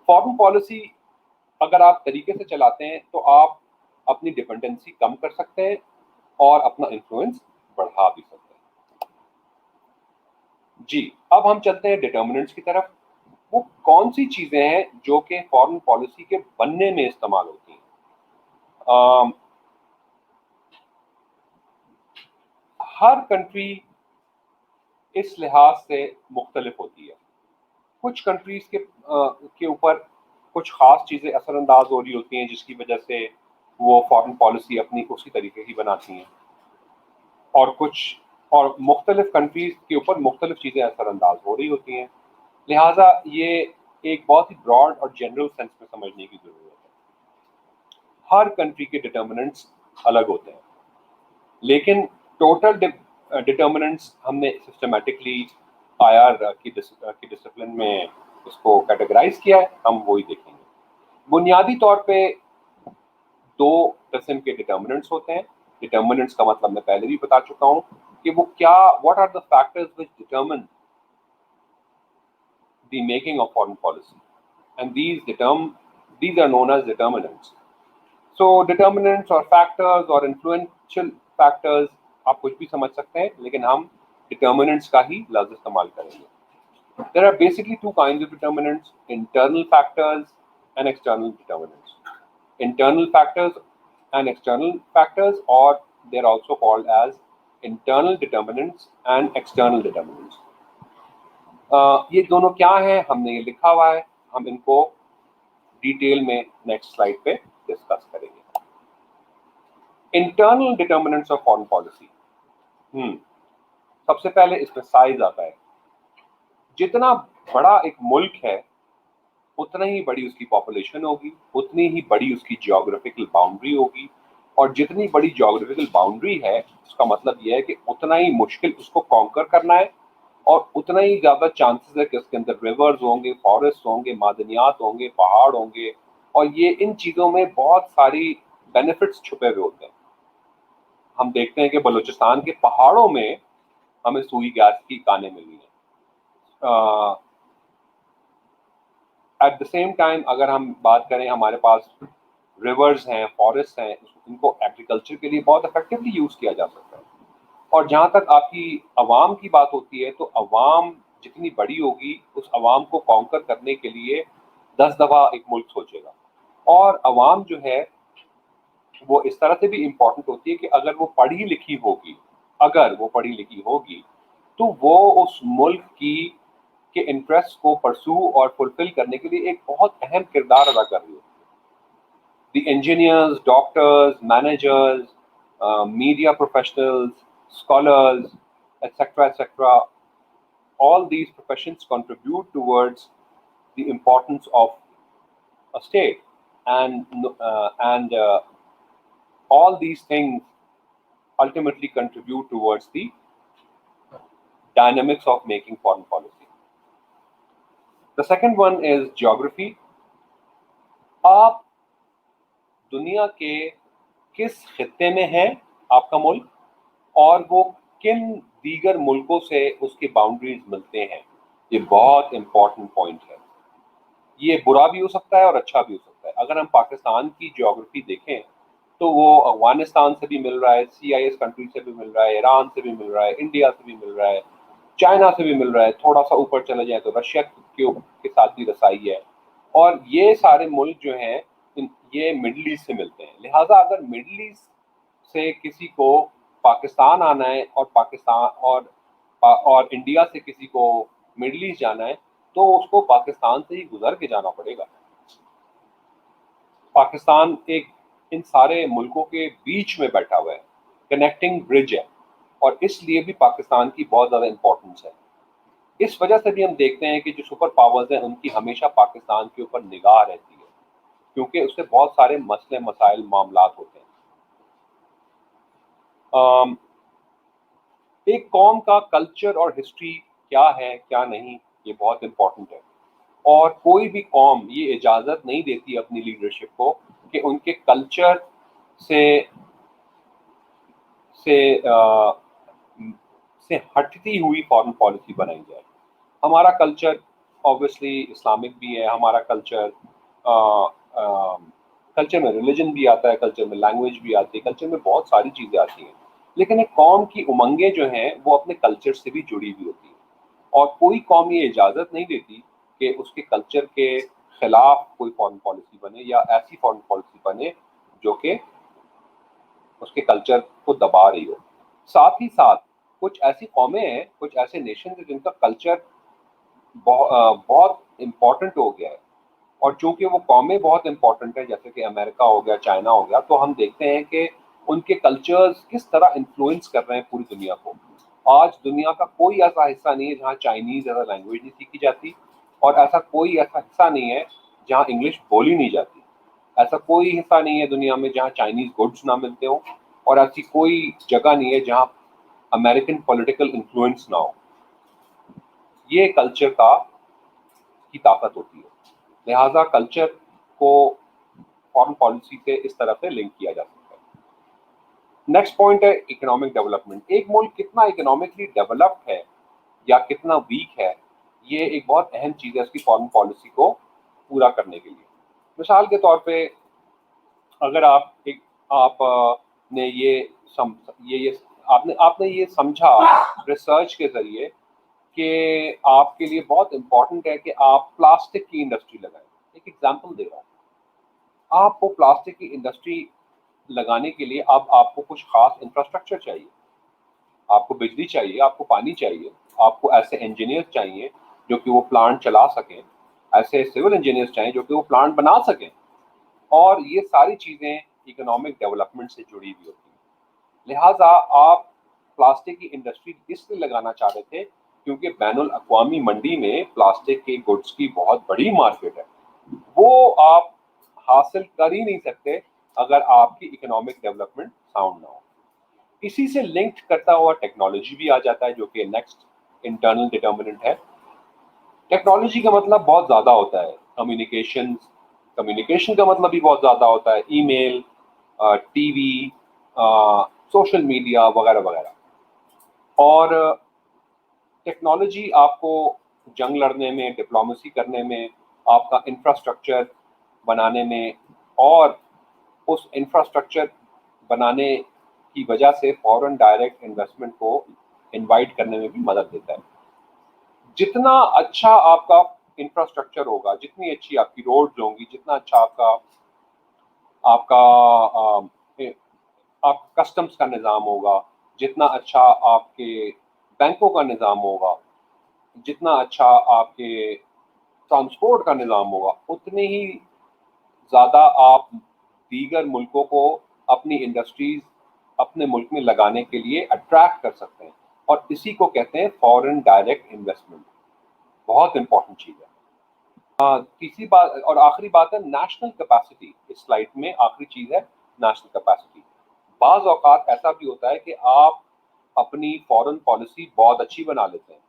فارن پالیسی اگر آپ طریقے سے چلاتے ہیں تو آپ اپنی ڈپینڈنسی کم کر سکتے ہیں اور اپنا انفلوئنس بڑھا بھی سکتے ہیں۔ جی اب ہم چلتے ہیں ڈٹرمننٹس کی طرف۔ وہ کون سی چیزیں ہیں جو کہ فارن پالیسی کے بننے میں استعمال ہوتی ہیں؟ ہر کنٹری اس لحاظ سے مختلف ہوتی ہے، کچھ کنٹریز کے اوپر کچھ خاص چیزیں اثر انداز ہو رہی ہوتی ہیں جس کی وجہ سے وہ فارن پالیسی اپنی اسی طریقے کی بناتی ہیں، اور مختلف کنٹریز کے اوپر مختلف چیزیں اثر انداز ہو رہی ہوتی ہیں، لہٰذا یہ ایک بہت ہی براڈ اور جنرل سینس میں سمجھنے کی ضرورت ہے۔ ہر کنٹری کے ڈٹرمننٹس الگ ہوتے ہیں، لیکن ٹوٹل ڈٹرمننٹس ہم نے سسٹمیٹکلی آئی کی ڈسپلن میں اس کو کیٹیگرائز کیا ہے، ہم وہی دیکھیں گے۔ بنیادی طور پہ دو قسم کے ڈٹرمننٹس ہوتے ہیں۔ ڈٹرمننٹس کا مطلب میں پہلے بھی بتا چکا ہوں کہ وہ کیا what are the factors which determine the making of foreign policy, and these are known as determinants. So determinants or factors or influential factors آپ کچھ بھی سمجھ سکتے ہیں، لیکن ہم determinants کا ہی لفظ استعمال کریں گے۔ There are basically two kinds of determinants: internal factors and external determinants. Internal factors and external factors, or they're also called as internal determinants and external determinants. یہ دونوں کیا ہیں ہم نے یہ لکھا ہوا ہے، ہم ان کو ڈیٹیل میں نیکسٹ سلائڈ پہ ڈسکس کریں گے۔ انٹرنل ڈٹرمننٹس آف فارن پالیسی، سب سے پہلے اس میں سائز آتا ہے۔ جتنا بڑا ایک ملک ہے اتنا ہی بڑی اس کی پاپولیشن ہوگی، اتنی ہی بڑی اس کی جیوگرافیکل باؤنڈری ہوگی، اور جتنی بڑی جیوگرافیکل باؤنڈری ہے اس کا مطلب یہ ہے کہ اتنا ہی مشکل اس کو کانکر کرنا ہے، اور اتنا ہی زیادہ چانسز ہے کہ اس کے اندر ریورز ہوں گے، فارسٹ ہوں گے، معدنیات ہوں گے، پہاڑ ہوں گے، اور یہ ان چیزوں میں بہت ساری بینیفٹس چھپے ہوئے ہوتے ہیں۔ ہم دیکھتے ہیں کہ بلوچستان کے پہاڑوں میں ہمیں سوئی گیس کی کانیں ملی ہیں۔ ایٹ دا سیم ٹائم اگر ہم بات کریں، ہمارے پاس ریورز ہیں، فارسٹ ہیں، ان کو ایگریکلچر کے لیے بہت افیکٹولی یوز کیا جا سکتا ہے۔ اور جہاں تک آپ کی عوام کی بات ہوتی ہے تو عوام جتنی بڑی ہوگی اس عوام کو کانکر کرنے کے لیے 10 دفعہ ایک ملک سوچے گا، اور عوام جو ہے وہ اس طرح سے بھی امپورٹنٹ ہوتی ہے کہ اگر وہ پڑھی لکھی ہوگی تو وہ اس ملک کے انٹرسٹ کو پرسو اور فلفل کرنے کے لیے ایک بہت اہم کردار ادا کر رہی ہوتی ہے۔ The engineers, doctors, managers, media professionals, scholars, etc., all these professions contribute towards the importance of a state, and all these things ultimately contribute towards the dynamics of making foreign policy. The second one is geography. آپ دنیا کے کس خطے میں ہیں آپ کا ملک، اور وہ کن دیگر ملکوں سے اس کی باؤنڈریز ملتے ہیں، یہ بہت امپورٹنٹ پوائنٹ ہے۔ یہ برا بھی ہو سکتا ہے اور اچھا بھی ہو سکتا ہے۔ اگر ہم پاکستان کی جیوگرافی دیکھیں تو وہ افغانستان سے بھی مل رہا ہے، CIS کنٹری سے بھی مل رہا ہے، ایران سے بھی مل رہا ہے، انڈیا سے بھی مل رہا ہے، چائنا سے بھی مل رہا ہے، تھوڑا سا اوپر چلے جائیں تو رشیا کے ساتھ بھی رسائی ہے، اور یہ سارے ملک جو ہیں یہ مڈل ایسٹ سے ملتے ہیں۔ لہٰذا اگر مڈل ایسٹ سے کسی کو پاکستان آنا ہے اور پاکستان اور انڈیا سے کسی کو مڈل ایسٹ جانا ہے تو اس کو پاکستان سے ہی گزر کے جانا پڑے گا۔ پاکستان ایک ان سارے ملکوں کے بیچ میں بیٹھا ہوا ہے، کنیکٹنگ برج ہے، اور اس لیے بھی پاکستان کی بہت زیادہ امپورٹنس ہے. اس وجہ سے بھی ہم دیکھتے ہیں کہ جو سپر پاورز ہیں ان کی ہمیشہ پاکستان کے اوپر نگاہ رہتی ہے، کیونکہ اس سے بہت سارے مسئلے مسائل معاملات ہوتے ہیں. ایک قوم کا کلچر اور ہسٹری کیا ہے کیا نہیں، یہ بہت امپورٹنٹ ہے، اور کوئی بھی قوم یہ اجازت نہیں دیتی اپنی لیڈرشپ کو کہ ان کے کلچر سے سے سے ہٹتی ہوئی فارن پالیسی بنائی جائے. ہمارا کلچر obviously اسلامک بھی ہے، ہمارا کلچر کلچر میں ریلیجن بھی آتا ہے، کلچر میں لینگویج بھی آتی ہے، کلچر میں بہت ساری چیزیں آتی ہیں، لیکن ایک قوم کی امنگیں جو ہیں وہ اپنے کلچر سے بھی جڑی ہوئی ہوتی ہیں، اور کوئی قوم یہ اجازت نہیں دیتی کہ اس کے کلچر کے خلاف کوئی فارن پالیسی بنے یا ایسی فارن پالیسی بنے جو کہ اس کے کلچر کو دبا رہی ہو. ساتھ ہی ساتھ کچھ ایسی قومیں ہیں، کچھ ایسے نیشنز ہیں جن کا کلچر بہت امپورٹنٹ ہو گیا ہے، اور چونکہ وہ قومیں بہت امپورٹنٹ ہیں جیسے کہ امریکہ ہو گیا، چائنا ہو گیا، تو ہم دیکھتے ہیں کہ ان کے کلچرز کس طرح انفلوئنس کر رہے ہیں پوری دنیا کو. آج دنیا کا کوئی ایسا حصہ نہیں ہے جہاں چائنیز ایز اے لینگویج نہیں سیکھی جاتی، اور ایسا کوئی ایسا حصہ نہیں ہے جہاں انگلش بولی نہیں جاتی. ایسا کوئی حصہ نہیں ہے دنیا میں جہاں چائنیز گڈس نہ ملتے ہوں، اور ایسی کوئی جگہ نہیں ہے جہاں امریکن پولیٹیکل انفلوئنس نہ ہو. یہ کلچر کی طاقت ہوتی ہے، لہٰذا کلچر کو فارن پالیسی سے اس طرح سے لنک کیا جا سکتا ہے. نیکسٹ پوائنٹ ہے اکنامک ڈیولپمنٹ. ایک ملک کتنا اکنامکلی ڈیولپڈ ہے یا کتنا ویک ہے، یہ ایک بہت اہم چیز ہے اس کی فارن پالیسی کو پورا کرنے کے لیے. مثال کے طور پہ اگر آپ نے آپ نے یہ سمجھا ریسرچ کے ذریعے کہ آپ کے لیے بہت امپورٹنٹ ہے کہ آپ پلاسٹک کی انڈسٹری لگائیں. ایک ایگزامپل دے رہا ہوں. آپ کو پلاسٹک کی انڈسٹری لگانے کے لیے اب آپ کو کچھ خاص انفراسٹرکچر چاہیے، آپ کو بجلی چاہیے، آپ کو پانی چاہیے، آپ کو ایسے انجینئر چاہیے جو کہ وہ پلانٹ چلا سکیں، ایسے سول انجینئر چاہیے جو کہ وہ پلانٹ بنا سکیں، اور یہ ساری چیزیں اکنامک ڈیولپمنٹ سے جڑی ہوئی ہوتی ہیں. لہٰذا آپ پلاسٹک کی انڈسٹری اس لیے لگانا چاہ رہے تھے کیونکہ بین الاقوامی منڈی میں پلاسٹک کے گڈس کی بہت بڑی مارکیٹ ہے، وہ آپ حاصل کر ہی نہیں سکتے اگر آپ کی اکنامک ڈیولپمنٹ ساؤنڈ نہ ہو. اسی سے لنکڈ کرتا ہوا ٹیکنالوجی بھی آ جاتا ہے جو کہ نیکسٹ انٹرنل ڈٹرمننٹ ہے. ٹیکنالوجی کا مطلب بہت زیادہ ہوتا ہے، کمیونیکیشن کا مطلب بھی بہت زیادہ ہوتا ہے، ای میل، ٹی وی، سوشل میڈیا وغیرہ وغیرہ. اور ٹیکنالوجی آپ کو جنگ لڑنے میں، ڈپلومیسی کرنے میں، آپ کا انفراسٹرکچر بنانے میں، اور اس انفراسٹرکچر بنانے کی وجہ سے فورن ڈائریکٹ انویسٹمنٹ کو انوائٹ کرنے میں بھی مدد دیتا ہے. جتنا اچھا آپ کا انفراسٹرکچر ہوگا، جتنی اچھی آپ کی روڈز ہوں گی، جتنا اچھا آپ کسٹمز کا نظام ہوگا، جتنا اچھا آپ کے بینکوں کا نظام ہوگا، جتنا اچھا آپ کے ٹرانسپورٹ کا نظام ہوگا، اتنے ہی زیادہ آپ دیگر ملکوں کو اپنی انڈسٹریز اپنے ملک میں لگانے کے لیے اٹریکٹ کر سکتے ہیں، اور اسی کو کہتے ہیں فورن ڈائریکٹ انویسٹمنٹ. بہت امپورٹنٹ چیز ہے. تیسری بات اور آخری بات ہے نیشنل کیپیسٹی. اس سلائڈ میں آخری چیز ہے نیشنل کیپیسٹی. بعض اوقات ایسا بھی ہوتا ہے کہ آپ اپنی فورن پالیسی بہت اچھی بنا لیتے ہیں،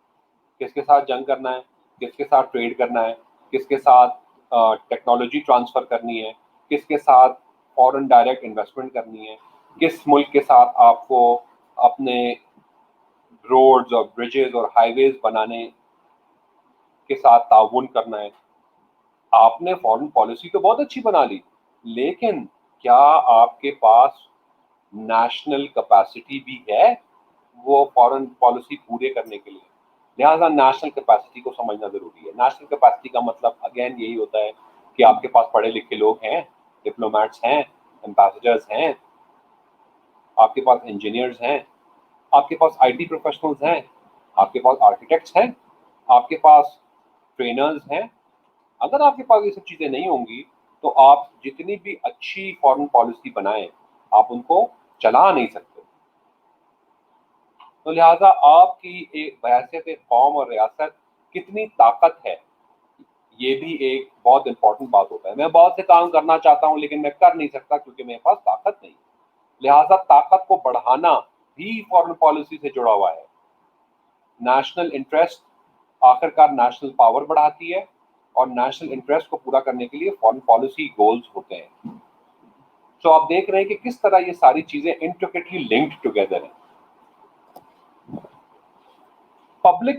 کس کے ساتھ جنگ کرنا ہے، کس کے ساتھ ٹریڈ کرنا ہے، کس کے ساتھ ٹیکنالوجی ٹرانسفر کرنی ہے، کس کے ساتھ فورن ڈائریکٹ انویسٹمنٹ کرنی ہے، کس ملک کے ساتھ آپ کو اپنے روڈز اور برجز اور ہائی ویز بنانے کے ساتھ تعاون کرنا ہے. آپ نے فورن پالیسی تو بہت اچھی بنا لی، لیکن کیا آپ کے پاس نیشنل کیپیسٹی بھی ہے وہ فورن پالیسی پورے کرنے کے لیے؟ لہٰذا نیشنل کیپیسٹی کو سمجھنا ضروری ہے. نیشنل کیپیسٹی کا مطلب اگین یہی ہوتا ہے کہ آپ کے پاس پڑھے لکھے لوگ ہیں، ڈپلومیٹس ہیں، امبیسڈرز ہیں، آپ کے پاس انجینئرز ہیں، آپ کے پاس آئی ٹی پروفیشنلز ہیں، آپ کے پاس آرکیٹیکٹس ہیں، آپ کے پاس ٹرینرز ہیں. اگر آپ کے پاس یہ سب چیزیں نہیں ہوں گی تو آپ جتنی بھی اچھی فارن پالیسی بنائیں آپ ان کو چلا نہیں سکتے. تو لہٰذا آپ کی ایک بحیثیت ایک قوم اور ریاست کتنی طاقت ہے، یہ بھی ایک بہت امپورٹنٹ بات ہوتا ہے. میں بہت سے کام کرنا چاہتا ہوں لیکن میں کر نہیں سکتا کیونکہ میرے پاس طاقت نہیں. لہٰذا طاقت کو بڑھانا بھی فارن پالیسی سے جڑا ہوا ہے. نیشنل انٹرسٹ آخر کار نیشنل پاور بڑھاتی ہے، اور نیشنل انٹرسٹ کو پورا کرنے کے لیے فارن پالیسی گولز ہوتے ہیں. تو آپ دیکھ رہے ہیں کہ کس طرح یہ ساری چیزیں انٹریکیٹلی لنکڈ ٹوگیدر ہیں. پبلک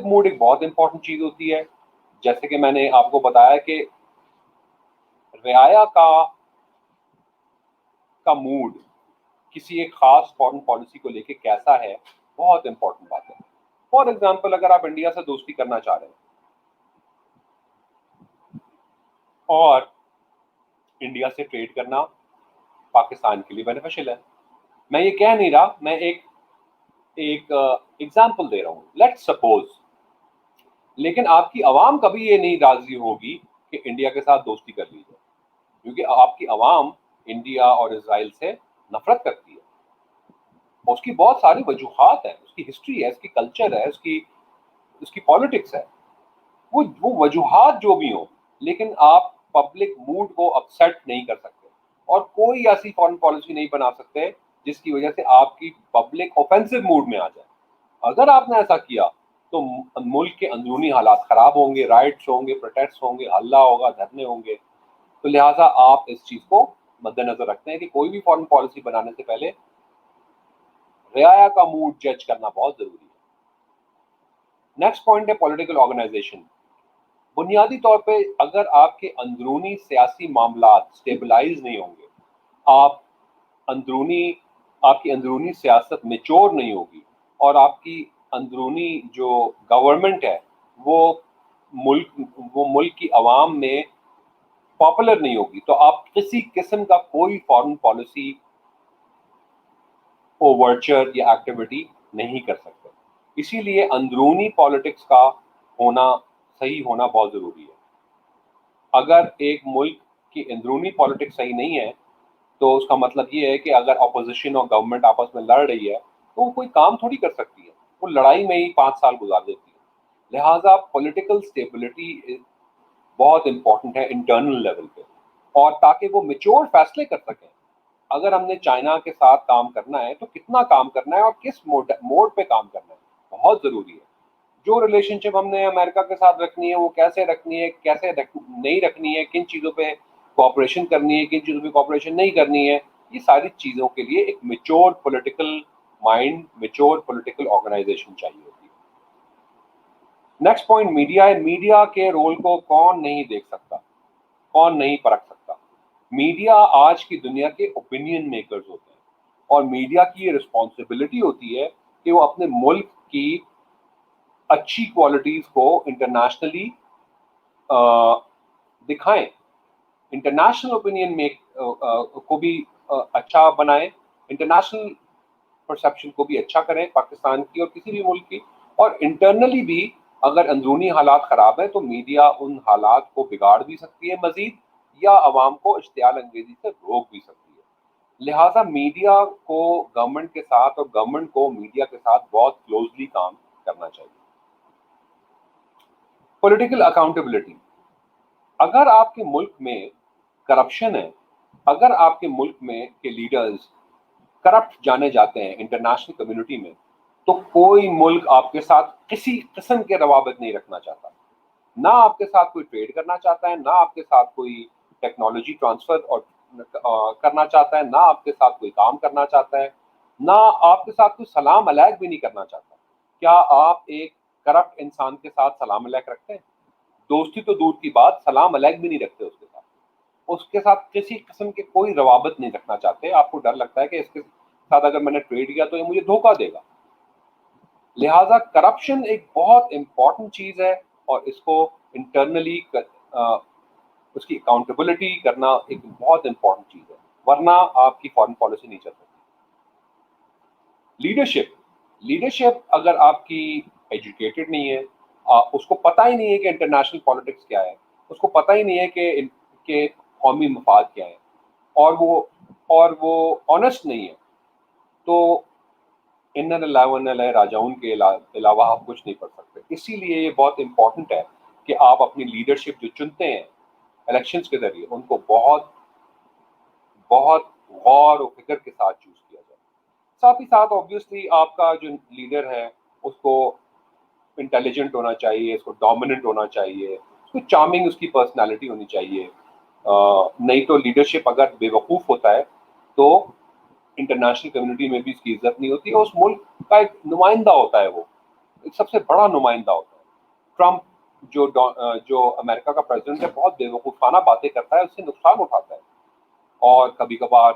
موڈ ایک بہت امپورٹنٹ چیز ہوتی ہے. جیسے کہ میں نے آپ کو بتایا کہ رعایا کا موڈ کسی ایک خاص فارن پالیسی کو لے کے کیسا ہے، بہت امپورٹنٹ بات ہے. فار ایگزامپل اگر آپ انڈیا سے دوستی کرنا چاہ رہے ہیں اور انڈیا سے ٹریڈ کرنا پاکستان کے لیے بینیفیشل ہے، میں یہ کہہ نہیں رہا، میں ایک ایگزامپل دے رہا ہوں، لیٹ سپوز. لیکن آپ کی عوام کبھی یہ نہیں راضی ہوگی کہ انڈیا کے ساتھ دوستی کر لی جائے، کیونکہ آپ کی عوام انڈیا اور اسرائیل سے نفرت کرتی ہے. اس کی بہت ساری وجوہات ہیں، اس کی ہسٹری ہے، اس کی کلچر ہے، اس کی پالیٹکس ہے. وہ وجوہات جو بھی ہوں، لیکن آپ پبلک موڈ کو اپسیٹ نہیں کر سکتے، اور کوئی ایسی فارن پالیسی نہیں بنا سکتے جس کی وجہ سے آپ کی پبلک اوفینسو موڈ میں آ جائے. اگر آپ نے ایسا کیا تو ملک کے اندرونی حالات خراب ہوں گے، رائٹس ہوں گے، پروٹیسٹ ہوں گے، ہلہ ہوگا، دھرنے ہوں گے. تو لہٰذا آپ اس چیز کو مد نظر رکھتے ہیں کہ کوئی بھی فارن پالیسی بنانے سے پہلے رعایا کا موڈ جج کرنا بہت ضروری ہے. نیکسٹ پوائنٹ ہے پولیٹیکل آرگنائزیشن. بنیادی طور پہ اگر آپ کے اندرونی سیاسی معاملات سٹیبلائز نہیں ہوں گے، آپ کی اندرونی سیاست میچور نہیں ہوگی، اور آپ کی اندرونی جو گورنمنٹ ہے وہ ملک کی عوام میں پاپولر نہیں ہوگی، تو آپ کسی قسم کا کوئی فارن پالیسی اوورچر یا ایکٹیویٹی نہیں کر سکتے. اسی لیے اندرونی پالیٹکس کا صحیح ہونا بہت ضروری ہے. اگر ایک ملک کی اندرونی پالیٹکس صحیح نہیں ہے تو اس کا مطلب یہ ہے کہ اگر اپوزیشن اور گورنمنٹ آپس میں لڑ رہی ہے تو وہ کوئی کام تھوڑی کر سکتی ہے، وہ لڑائی میں ہی 5 سال گزار دیتی ہے. لہٰذا پولیٹیکل سٹیبلٹی بہت امپورٹنٹ ہے انٹرنل لیول پہ، اور تاکہ وہ میچور فیصلے کر سکیں. اگر ہم نے چائنا کے ساتھ کام کرنا ہے تو کتنا کام کرنا ہے اور کس موڈ پہ کام کرنا ہے بہت ضروری ہے. جو ریلیشن شپ ہم نے امریکہ کے ساتھ رکھنی ہے وہ کیسے رکھنی ہے، کیسے نہیں رکھنی ہے، کن چیزوں پہ کوآپریشن کرنی ہے، کن چیزوں پہ کوآپریشن نہیں کرنی ہے، یہ ساری چیزوں کے لیے ایک mature political mind, mature political organization چاہیے ہوتی ہے. نیکسٹ پوائنٹ میڈیا ہے. میڈیا کے رول کو کون نہیں دیکھ سکتا، کون نہیں پرکھ سکتا. میڈیا آج کی دنیا کے اوپینین میکرز ہوتے ہیں، اور میڈیا کی یہ رسپانسبلٹی ہوتی ہے کہ وہ اپنے ملک کی اچھی کوالٹیز کو انٹرنیشنلی دکھائیں، انٹرنیشنل اوپینین میں کو بھی اچھا بنائیں، انٹرنیشنل پرسپشن کو بھی اچھا کریں پاکستان کی اور کسی بھی ملک کی. اور انٹرنلی بھی اگر اندرونی حالات خراب ہیں تو میڈیا ان حالات کو بگاڑ بھی سکتی ہے مزید، یا عوام کو اشتعال انگیزی سے روک بھی سکتی ہے. لہٰذا میڈیا کو گورنمنٹ کے ساتھ اور گورنمنٹ کو میڈیا کے ساتھ بہت کلوزلی کام کرنا چاہیے. Political accountability. اگر آپ کے ملک میں کرپشن ہے، اگر آپ کے ملک میں کے لیڈرز کرپٹ جانے جاتے ہیں انٹرنیشنل کمیونٹی میں، تو کوئی ملک آپ کے ساتھ کسی قسم کے روابط نہیں رکھنا چاہتا. نہ آپ کے ساتھ کوئی ٹریڈ کرنا چاہتا ہے، نہ آپ کے ساتھ کوئی ٹیکنالوجی ٹرانسفر اور کرنا چاہتا ہے، نہ آپ کے ساتھ کوئی کام کرنا چاہتا ہے، نہ آپ کے ساتھ کوئی سلام علیک بھی نہیں کرنا چاہتا. کیا آپ ایک کرپٹ انسان کے ساتھ سلام علیک رکھتے ہیں؟ دوستی تو دور کی بات، سلام علیک بھی نہیں رکھتے اس کے ساتھ کسی قسم کے کوئی روابط نہیں رکھنا چاہتے. آپ کو ڈر لگتا ہے کہ اس کے ساتھ اگر میں نے ٹریڈ کیا تو یہ مجھے دھوکہ دے گا. لہٰذا کرپشن ایک بہت امپورٹنٹ چیز ہے، اور اس کو انٹرنلی اس کی اکاؤنٹیبلٹی کرنا ایک بہت امپورٹنٹ چیز ہے، ورنہ آپ کی فارن پالیسی نہیں چل سکتی. لیڈرشپ اگر آپ کی ایجوکیٹڈ نہیں ہے، اس کو پتہ ہی نہیں ہے کہ انٹرنیشنل پالیٹکس کیا ہے، اس کو پتہ ہی نہیں ہے کہ قومی مفاد کیا ہے، اور وہ آنیسٹ نہیں ہے، تو انَّ لِلَّهِ وَإِنَّا إِلَيْهِ راجعون کے علاوہ آپ کچھ نہیں پڑھ سکتے. اسی لیے یہ بہت امپورٹنٹ ہے کہ آپ اپنی لیڈرشپ جو چنتے ہیں الیکشنز کے ذریعے ان کو بہت بہت غور و فکر کے ساتھ چوز کیا جائے. ساتھ ہی ساتھ آبویسلی آپ کا جو لیڈر ہے اس کو انٹیلیجنٹ ہونا چاہیے, اس کو ڈومیننٹ ہونا چاہیے, اس کو چارمنگ اس کی پرسنالٹی ہونی چاہیے. نہیں تو لیڈرشپ اگر بے وقوف ہوتا ہے تو انٹرنیشنل کمیونٹی میں بھی اس کی عزت نہیں ہوتی, اور اس ملک کا ایک نمائندہ ہوتا ہے, وہ ایک سب سے بڑا نمائندہ ہوتا ہے. ٹرمپ جو امریکہ کا پریزیڈنٹ ہے بہت بے وقوفانہ باتیں کرتا ہے, اس سے نقصان اٹھاتا ہے. اور کبھی کبھار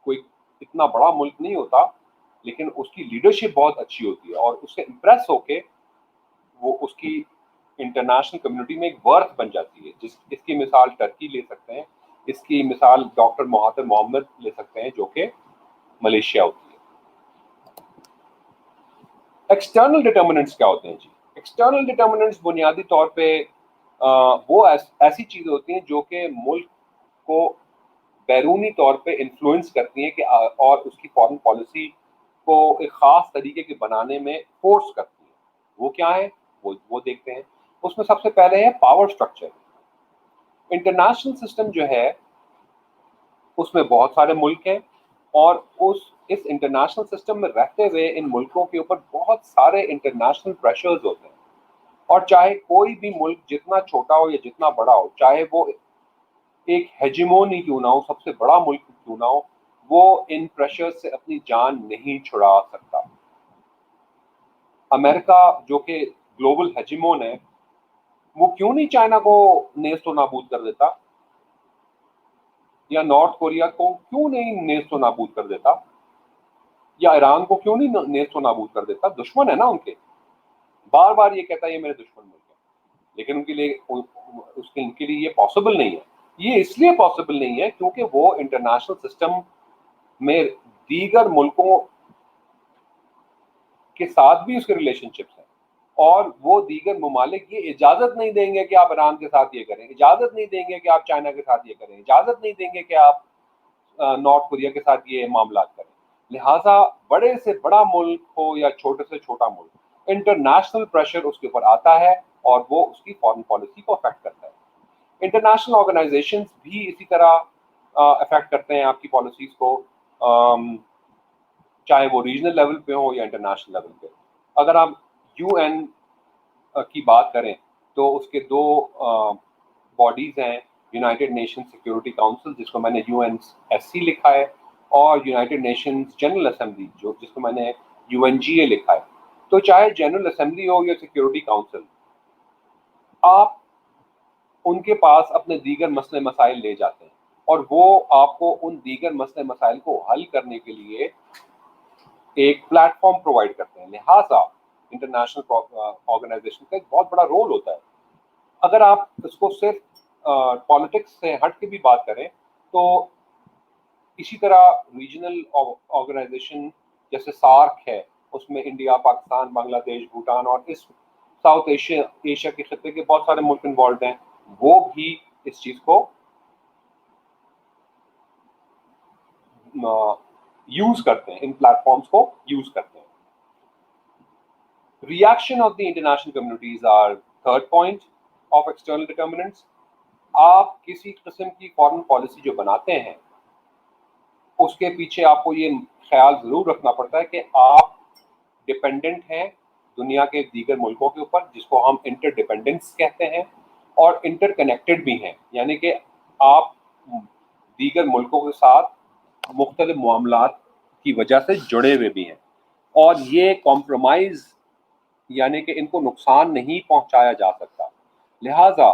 کوئی اتنا بڑا ملک نہیں ہوتا لیکن اس کی لیڈرشپ بہت اچھی ہوتی ہے, اور اس سے امپریس ہو کے وہ اس کی انٹرنیشنل کمیونٹی میں ایک ورتھ بن جاتی ہے. اس کی مثال ٹرکی لے سکتے ہیں, اس کی مثال ڈاکٹر مہاتر محمد لے سکتے ہیں جو کہ ملیشیا ہوتی ہے. ایکسٹرنل ڈٹرمننٹس کیا ہوتے ہیں جی؟ ایکسٹرنل ڈٹرمننٹس بنیادی طور پہ وہ ایسی چیزیں ہوتی ہیں جو کہ ملک کو بیرونی طور پہ انفلوئنس کرتی ہیں کہ اور اس کی فارن پالیسی کو ایک خاص طریقے کے بنانے میں فورس کرتی ہیں. وہ کیا ہے وہ دیکھتے ہیں. اس میں سب سے پہلے ہے پاور سٹرکچر. انٹرنیشنل سسٹم جو ہے اس میں بہت سارے ملک ہیں, اور اس انٹرنیشنل سسٹم میں رہتے ہوئے ان ملکوں کے اوپر بہت سارے انٹرنیشنل پریشرز ہوتے ہیں. اور چاہے کوئی بھی ملک جتنا چھوٹا ہو یا جتنا بڑا ہو, چاہے وہ ایک ہیجیمون ہی کیوں نہ ہو, سب سے بڑا ملک کیوں نہ ہو, وہ ان پریشر سے اپنی جان نہیں چھڑا سکتا. امریکہ جو کہ گلوبل ہیجیمون ہے وہ کیوں نہیں چائنا کو نیست و نابود کر دیتا, یا نارتھ کوریا کو کیوں نہیں نیست و نابود کر دیتا, یا ایران کو کیوں نہیں نیست و نابود کر دیتا؟ دشمن ہے نا ان کے. بار بار یہ کہتا ہے یہ میرے دشمن ملک ہے, لیکن ان کے لیے یہ پاسبل نہیں ہے. یہ اس لیے پاسبل نہیں ہے کیونکہ وہ انٹرنیشنل سسٹم میں دیگر ملکوں کے ساتھ بھی اس کے ریلیشن شپس ہیں, اور وہ دیگر ممالک یہ اجازت نہیں دیں گے کہ آپ ایران کے ساتھ یہ کریں, اجازت نہیں دیں گے کہ آپ چائنا کے ساتھ یہ کریں, اجازت نہیں دیں گے کہ آپ نارتھ کوریا کے ساتھ یہ معاملات کریں. لہٰذا بڑے سے بڑا ملک ہو یا چھوٹے سے چھوٹا ملک, انٹرنیشنل پریشر اس کے اوپر آتا ہے اور وہ اس کی فارن پالیسی کو افیکٹ کرتا ہے. انٹرنیشنل آرگنائزیشنز بھی اسی طرح افیکٹ کرتے ہیں آپ کی پالیسیز کو, چاہے وہ ریجنل لیول پہ ہو یا انٹرنیشنل لیول پہ. اگر آپ یو این کی بات کریں تو اس کے دو باڈیز ہیں, یونائٹڈ نیشن سیکورٹی کاؤنسل جس کو میں نے یو این ایس سی لکھا ہے, اور یونائٹڈ نیشنز جنرل اسمبلی جس کو میں نے یو این جی اے لکھا ہے. تو چاہے جنرل اسمبلی ہو یا سیکورٹی کاؤنسل, آپ ان کے پاس اپنے دیگر مسئلے مسائل لے جاتے ہیں, اور وہ آپ کو ان دیگر مسئلے مسائل کو حل کرنے کے لیے ایک پلیٹ فارم پرووائڈ کرتے ہیں. لہٰذا انٹرنیشنل آرگنائزیشن کا ایک بہت بڑا رول ہوتا ہے. اگر آپ اس کو صرف پالیٹکس سے ہٹ کے بھی بات کریں تو اسی طرح ریجنل آرگنائزیشن جیسے سارک ہے, اس میں انڈیا, پاکستان, بنگلہ دیش, بھوٹان اور اس ساؤتھ ایشیا کے خطے کے بہت سارے ملک انوالوڈ ہیں, وہ بھی اس چیز کو یوز کرتے ہیں, ان پلیٹ فارمز کو یوز کرتے ہیں. Reaction of the international communities are third point of external determinants. آپ کسی قسم کی فارن پالیسی جو بناتے ہیں اس کے پیچھے آپ کو یہ خیال ضرور رکھنا پڑتا ہے کہ آپ ڈپینڈنٹ ہیں دنیا کے دیگر ملکوں کے اوپر, جس کو ہم انٹر ڈپینڈنس کہتے ہیں, اور انٹر کنیکٹڈ بھی ہیں, یعنی کہ آپ دیگر ملکوں کے ساتھ مختلف معاملات کی وجہ سے جڑے ہوئے بھی ہیں, اور یہ کمپرومائز یعنی کہ ان کو نقصان نہیں پہنچایا جا سکتا. لہٰذا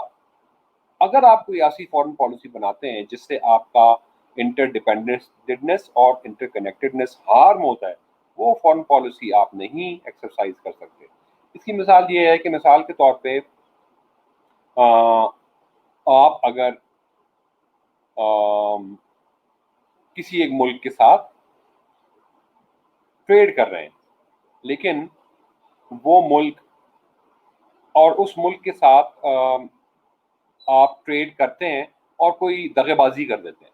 اگر آپ کوئی ایسی فارن پالیسی بناتے ہیں جس سے آپ کا انٹر ڈپینڈنس اور انٹر کنیکٹڈنس ہارم ہوتا ہے, وہ فارن پالیسی آپ نہیں ایکسرسائز کر سکتے. اس کی مثال یہ ہے کہ مثال کے طور پہ آپ اگر کسی ایک ملک کے ساتھ ٹریڈ کر رہے ہیں, لیکن وہ ملک اور اس ملک کے ساتھ آپ ٹریڈ کرتے ہیں اور کوئی دغے بازی کر دیتے ہیں,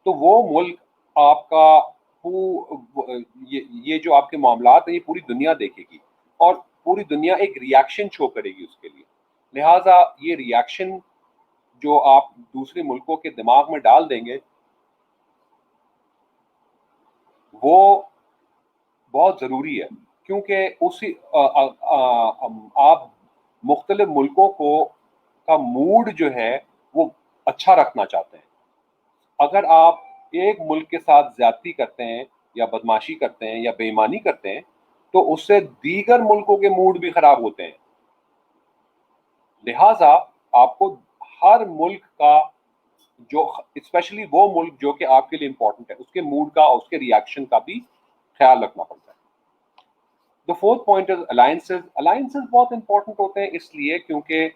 تو وہ ملک آپ کا یہ جو آپ کے معاملات ہیں یہ پوری دنیا دیکھے گی اور پوری دنیا ایک ریاکشن شو کرے گی اس کے لیے. لہٰذا یہ ریاکشن جو آپ دوسرے ملکوں کے دماغ میں ڈال دیں گے وہ بہت ضروری ہے، کیونکہ اسی آپ مختلف ملکوں کا موڈ جو ہے وہ اچھا رکھنا چاہتے ہیں. اگر آپ ایک ملک کے ساتھ زیادتی کرتے ہیں یا بدماشی کرتے ہیں یا بے ایمانی کرتے ہیں تو اس سے دیگر ملکوں کے موڈ بھی خراب ہوتے ہیں. لہٰذا آپ کو ہر ملک کا جو اسپیشلی وہ ملک جو کہ آپ کے لیے امپورٹنٹ ہے اس کے موڈ کا اور اس کے ریاکشن کا بھی خیال رکھنا پڑتا ہے. The fourth point is alliances. Alliances بہت امپورٹنٹ ہوتے ہیں اس لیے کیونکہ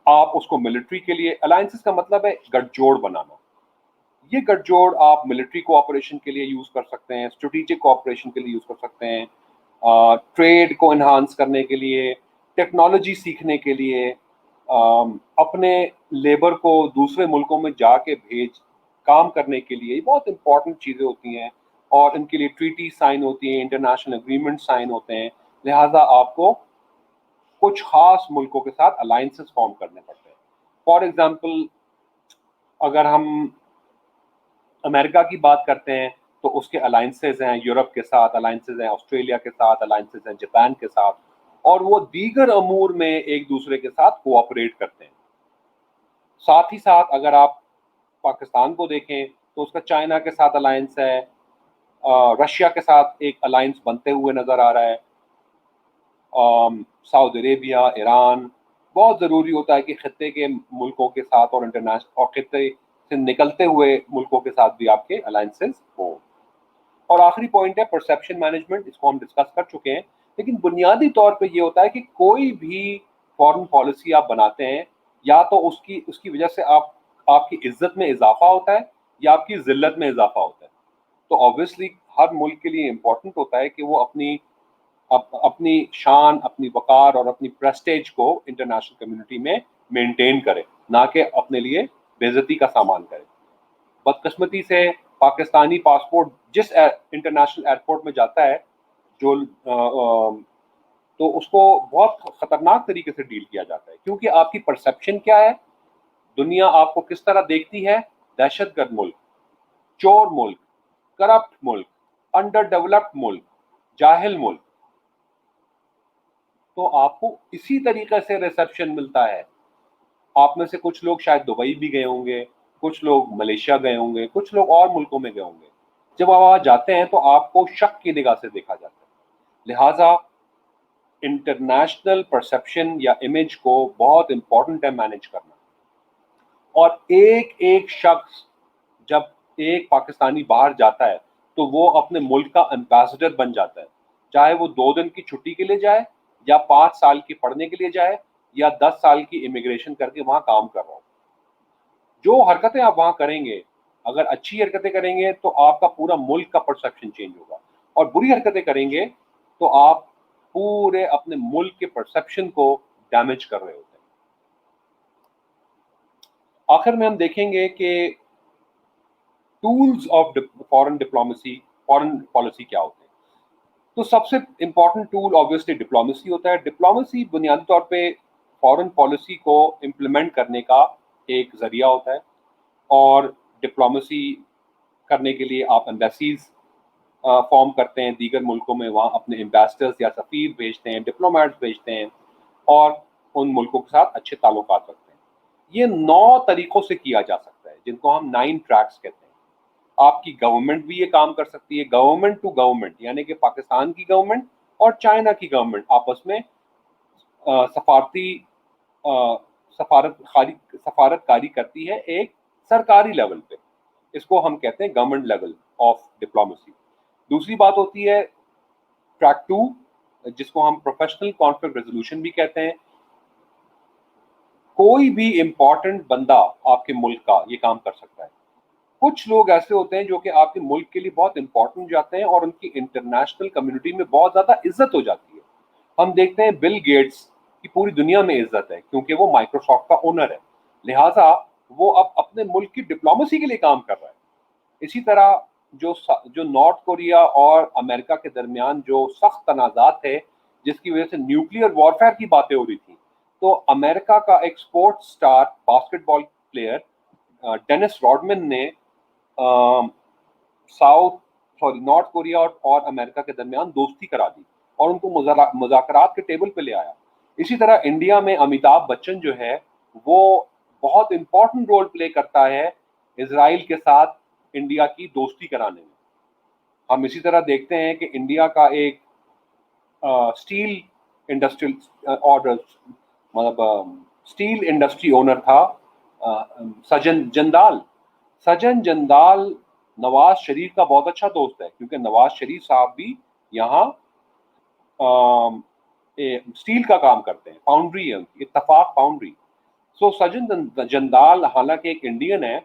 آپ اس کو ملٹری کے لیے، alliances کا مطلب ہے گٹھ جوڑ بنانا. یہ گٹھ جوڑ آپ ملٹری کوآپریشن کے لیے یوز کر سکتے ہیں، اسٹریٹجک کوآپریشن کے لیے یوز کر سکتے ہیں، ٹریڈ کو انہانس کرنے کے لیے، ٹیکنالوجی سیکھنے کے لیے، اپنے لیبر کو دوسرے ملکوں میں جا کے کام کرنے کے لیے. یہ بہت امپورٹنٹ چیزیں ہوتی ہیں اور ان کے لیے ٹریٹی سائن ہوتی ہیں، انٹرنیشنل اگریمنٹ سائن ہوتے ہیں. لہٰذا آپ کو کچھ خاص ملکوں کے ساتھ الائنسز فارم کرنے پڑتے ہیں. فار ایگزامپل اگر ہم امریکہ کی بات کرتے ہیں تو اس کے الائنسز ہیں، یورپ کے ساتھ الائنسز ہیں، آسٹریلیا کے ساتھ الائنسز ہیں، جاپان کے ساتھ، اور وہ دیگر امور میں ایک دوسرے کے ساتھ کوآپریٹ کرتے ہیں. ساتھ ہی ساتھ اگر آپ پاکستان کو دیکھیں تو اس کا چائنا کے ساتھ الائنس ہے، رشیا کے ساتھ ایک الائنس بنتے ہوئے نظر آ رہا ہے، سعودی عربیہ، ایران. بہت ضروری ہوتا ہے کہ خطے کے ملکوں کے ساتھ اور انٹرنیشنل اور خطے سے نکلتے ہوئے ملکوں کے ساتھ بھی آپ کے الائنسز ہوں. اور آخری پوائنٹ ہے پرسیپشن مینجمنٹ، اس کو ہم ڈسکس کر چکے ہیں، لیکن بنیادی طور پہ یہ ہوتا ہے کہ کوئی بھی فارن پالیسی آپ بناتے ہیں یا تو اس کی وجہ سے آپ کی عزت میں اضافہ ہوتا ہے یا آپ کی ذلت میں اضافہ ہوتا ہے. تو آبویسلی ہر ملک کے لیے امپورٹنٹ ہوتا ہے کہ وہ اپنی شان، اپنی وقار اور اپنی پریسٹیج کو انٹرنیشنل کمیونٹی میں مینٹین کرے، نہ کہ اپنے لیے بے عزتی کا سامان کرے. بدقسمتی سے پاکستانی پاسپورٹ جس انٹرنیشنل ایئرپورٹ میں جاتا ہے جو تو اس کو بہت خطرناک طریقے سے ڈیل کیا جاتا ہے، کیونکہ آپ کی پرسیپشن کیا ہے، دنیا آپ کو کس طرح دیکھتی ہے، دہشت گرد ملک، چور ملک، کرپٹ ملک، انڈر ڈیولپڈ ملک، جاہل ملک. تو آپ کو اسی طریقے سے ریسپشن ملتا ہے. آپ میں سے کچھ لوگ شاید دبئی بھی گئے ہوں گے، کچھ لوگ ملیشیا گئے ہوں گے، کچھ لوگ اور ملکوں میں گئے ہوں گے. جب آپ وہاں جاتے ہیں تو آپ کو شک کی نگاہ سے دیکھا جاتا ہے. لہٰذا انٹرنیشنل پرسیپشن یا امیج کو بہت امپورٹنٹ ہے مینیج کرنا. اور ایک شخص جب ایک پاکستانی باہر جاتا ہے تو وہ اپنے ملک کا امبیسڈر بن جاتا ہے، چاہے وہ 2 دن کی چھٹی کے لیے جائے یا 5 سال کی پڑھنے کے لیے جائے یا 10 سال کی امیگریشن کر کے وہاں کام کر رہا ہو. جو حرکتیں آپ وہاں کریں گے، اگر اچھی حرکتیں کریں گے تو آپ کا پورا ملک کا پرسیپشن چینج ہوگا، اور بری حرکتیں کریں گے تو آپ پورے اپنے ملک کے پرسیپشن کو ڈیمیج کر رہے ہوتے ہیں. آخر میں ہم دیکھیں گے کہ tools of foreign diplomacy, foreign policy کیا ہوتے ہیں. تو سب سے امپورٹنٹ ٹول آبویسلی ڈپلومیسی ہوتا ہے. ڈپلومیسی بنیادی طور پہ فارن پالیسی کو امپلیمنٹ کرنے کا ایک ذریعہ ہوتا ہے، اور ڈپلومیسی کرنے کے لیے آپ ایمبیسیز فارم کرتے ہیں دیگر ملکوں میں، وہاں اپنے ایمبیسڈرز یا سفیر بھیجتے ہیں، ڈپلومیٹس بھیجتے ہیں اور ان ملکوں کے ساتھ اچھے تعلقات رکھتے ہیں. یہ 9 طریقوں سے کیا جا سکتا ہے جن کو ہم 9 ٹریکس کہتے ہیں. آپ کی گورنمنٹ بھی یہ کام کر سکتی ہے، گورنمنٹ ٹو گورنمنٹ، یعنی کہ پاکستان کی گورنمنٹ اور چائنا کی گورنمنٹ آپس میں سفارت کاری کرتی ہے ایک سرکاری لیول پہ. اس کو ہم کہتے ہیں گورنمنٹ لیول آف ڈپلومیسی. دوسری بات ہوتی ہے ٹریک 2 جس کو ہم پروفیشنل کانفلکٹ ریزولوشن بھی کہتے ہیں. کوئی بھی امپورٹنٹ بندہ آپ کے ملک کا یہ کام کر سکتا ہے. کچھ لوگ ایسے ہوتے ہیں جو کہ آپ کے ملک کے لیے بہت امپورٹنٹ جاتے ہیں اور ان کی انٹرنیشنل کمیونٹی میں بہت زیادہ عزت ہو جاتی ہے. ہم دیکھتے ہیں بل گیٹس کی پوری دنیا میں عزت ہے کیونکہ وہ مائکروسافٹ کا اونر ہے، لہٰذا وہ اب اپنے ملک کی ڈپلومیسی کے لیے کام کر رہا ہے. اسی طرح جو نارتھ کوریا اور امریکہ کے درمیان جو سخت تنازعات تھے جس کی وجہ سے نیوکلیئر وارفیئر کی باتیں ہو رہی تھیں، تو امریکہ کا ایک اسپورٹ اسٹار باسکٹ بال پلیئر ڈینس راڈمن نے نارتھ کوریا اور امریکہ کے درمیان دوستی کرا دی اور ان کو مذاکرات کے ٹیبل پہ لے آیا. اسی طرح انڈیا میں امیتابھ بچن جو ہے وہ بہت امپورٹنٹ رول پلے کرتا ہے اسرائیل کے ساتھ انڈیا کی دوستی کرانے میں. ہم اسی طرح دیکھتے ہیں کہ انڈیا کا ایک اسٹیل انڈسٹریل اور مطلب اسٹیل انڈسٹری اونر تھا سجن جندال نواز شریف کا بہت اچھا دوست ہے، کیونکہ نواز شریف صاحب بھی یہاں اسٹیل کا کام کرتے ہیں، فاؤنڈری ہے ان کی، اتفاق فاؤنڈری. سو سجن جندال حالانکہ ایک انڈین ہے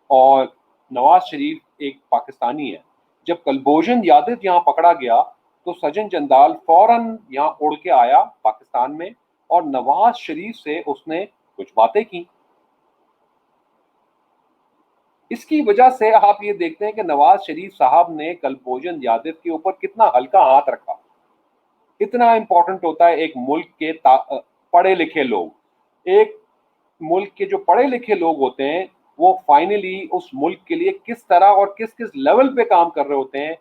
اور نواز شریف ایک پاکستانی ہے. جب کلبھوشن یادو یہاں پکڑا گیا تو سجن جندال فوراً یہاں اڑ کے آیا پاکستان میں اور نواز شریف سے اس نے کچھ باتیں کی. اس کی وجہ سے آپ یہ دیکھتے ہیں کہ نواز شریف صاحب نے کلبھوشن یادو کے اوپر کتنا ہلکا ہاتھ رکھا. اتنا امپورٹنٹ ہوتا ہے ایک ملک کے پڑھے لکھے لوگ، ایک ملک کے جو پڑھے لکھے لوگ ہوتے ہیں وہ فائنلی اس ملک کے لیے کس طرح اور کس لیول پہ کام کر رہے ہوتے ہیں،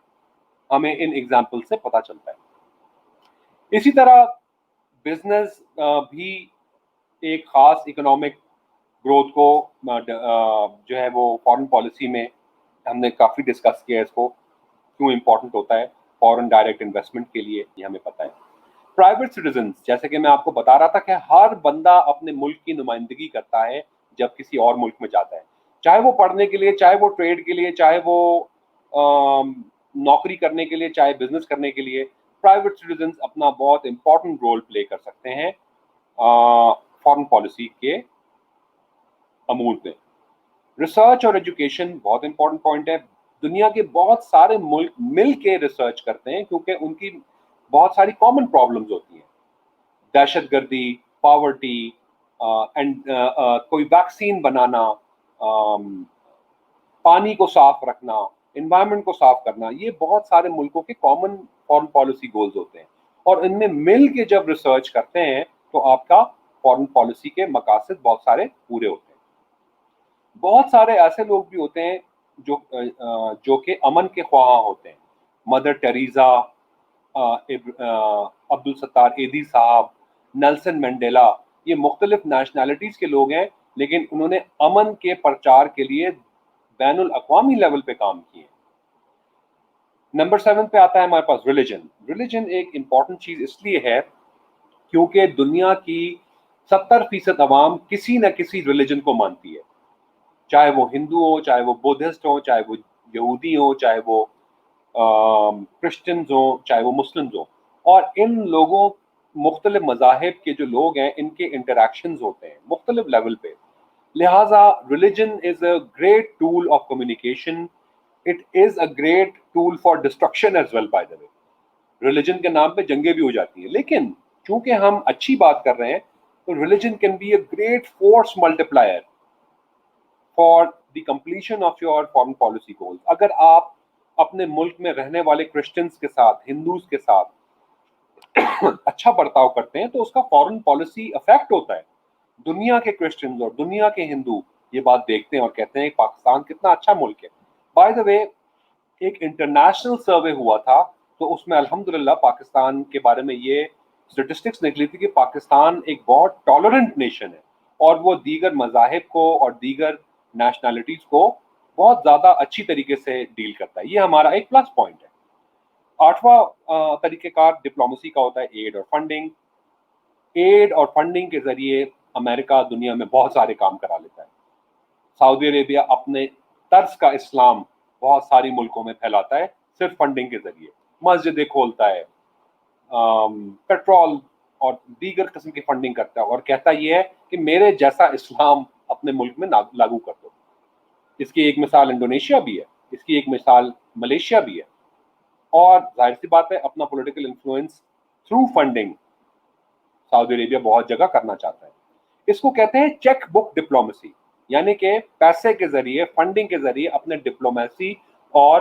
ہمیں ان ایگزامپل سے پتہ چلتا ہے. اسی طرح بزنس بھی ایک خاص اکنامک گروتھ کو جو ہے وہ فارن پالیسی میں ہم نے کافی ڈسکس کیا ہے، اس کو کیوں امپورٹنٹ ہوتا ہے فارن ڈائریکٹ انویسٹمنٹ کے لیے، یہ ہمیں پتہ ہے. پرائیویٹ سٹیزنز، جیسے کہ میں آپ کو بتا رہا تھا کہ ہر بندہ اپنے ملک کی نمائندگی کرتا ہے جب کسی اور ملک میں جاتا ہے، چاہے وہ پڑھنے کے لیے، چاہے وہ ٹریڈ کے لیے، چاہے وہ نوکری کرنے کے لیے، چاہے بزنس کرنے کے لیے. پرائیویٹ سٹیزنز اپنا بہت امپورٹنٹ رول پلے کر سکتے ہیں فارن پالیسی کے امور میں. ریسرچ اور ایجوکیشن بہت امپورٹنٹ پوائنٹ ہے. دنیا کے بہت سارے ملک مل کے ریسرچ کرتے ہیں کیونکہ ان کی بہت ساری کامن پرابلمز ہوتی ہیں، دہشت گردی، پاورٹی، کوئی ویکسین بنانا، پانی کو صاف رکھنا، انوائرمنٹ کو صاف کرنا، یہ بہت سارے ملکوں کے کامن فارن پالیسی گولز ہوتے ہیں اور ان میں مل کے جب ریسرچ کرتے ہیں تو آپ کا فارن پالیسی کے مقاصد بہت سارے پورے ہوتے ہیں. بہت سارے ایسے لوگ بھی ہوتے ہیں جو کہ امن کے خواہاں ہوتے ہیں. مدر ٹیریزا، عبد الستار ایدھی صاحب، نیلسن منڈیلا، یہ مختلف نیشنلٹیز کے لوگ ہیں لیکن انہوں نے امن کے پرچار کے لیے بین الاقوامی لیول پہ کام کیے. نمبر 7 پہ آتا ہے ہمارے پاس ریلیجن ایک امپورٹنٹ چیز اس لیے ہے کیونکہ دنیا کی 70% عوام کسی نہ کسی ریلیجن کو مانتی ہے، چاہے وہ ہندو ہو، چاہے وہ بدھسٹ ہو، چاہے وہ یہودی ہو، چاہے وہ کرسچنز ہوں، چاہے وہ مسلمز ہوں. اور ان لوگوں مختلف مذاہب کے جو لوگ ہیں ان کے انٹریکشنز ہوتے ہیں مختلف لیول پہ. لہٰذا religion is a great tool of communication. It is a great tool for destruction as well. By the way religion کے نام پہ جنگیں بھی ہو جاتی ہیں، لیکن چونکہ ہم اچھی بات کر رہے ہیں تو religion can be a great force multiplier for the completion of your foreign policy goals. اگر آپ اپنے ملک میں رہنے والے کرسچنز کے ساتھ، ہندوز کے ساتھ اچھا برتاؤ کرتے ہیں تو اس کا فارن پالیسی افیکٹ ہوتا ہے. دنیا کے کرسچنز اور دنیا کے ہندو یہ بات دیکھتے ہیں اور کہتے ہیں کہ پاکستان کتنا اچھا ملک ہے. بائی دا وے ایک انٹرنیشنل سروے ہوا تھا تو اس میں الحمدللہ پاکستان کے بارے میں یہ اسٹیٹسٹکس نکلی تھی کہ پاکستان ایک بہت ٹالرنٹ نیشن ہے اور وہ دیگر مذاہب کو اور دیگر نیشنلٹیز کو بہت زیادہ اچھی طریقے سے ڈیل کرتا ہے. یہ ہمارا ایک پلس پوائنٹ ہے. 8واں طریقہ کار ڈپلومیسی کا ہوتا ہے ایڈ اور فنڈنگ. ایڈ اور فنڈنگ کے ذریعے امریکہ دنیا میں بہت سارے کام کرا لیتا ہے. سعودی عربیہ اپنے طرز کا اسلام بہت ساری ملکوں میں پھیلاتا ہے صرف فنڈنگ کے ذریعے. مسجدیں کھولتا ہے، پیٹرول اور دیگر قسم کی فنڈنگ کرتا ہے اور کہتا یہ ہے کہ میرے جیسا اسلام اپنے ملک میں لاگو کر دو. اس کی ایک مثال انڈونیشیا بھی ہے، اس کی ایک مثال ملیشیا بھی ہے. اور ظاہر سی بات ہے اپنا پولیٹیکل انفلوئنس تھرو فنڈنگ سعودی عربیہ بہت جگہ کرنا چاہتا ہے. اس کو کہتے ہیں چیک بک ڈپلومیسی، یعنی کہ پیسے کے ذریعے، فنڈنگ کے ذریعے اپنے ڈپلومیسی اور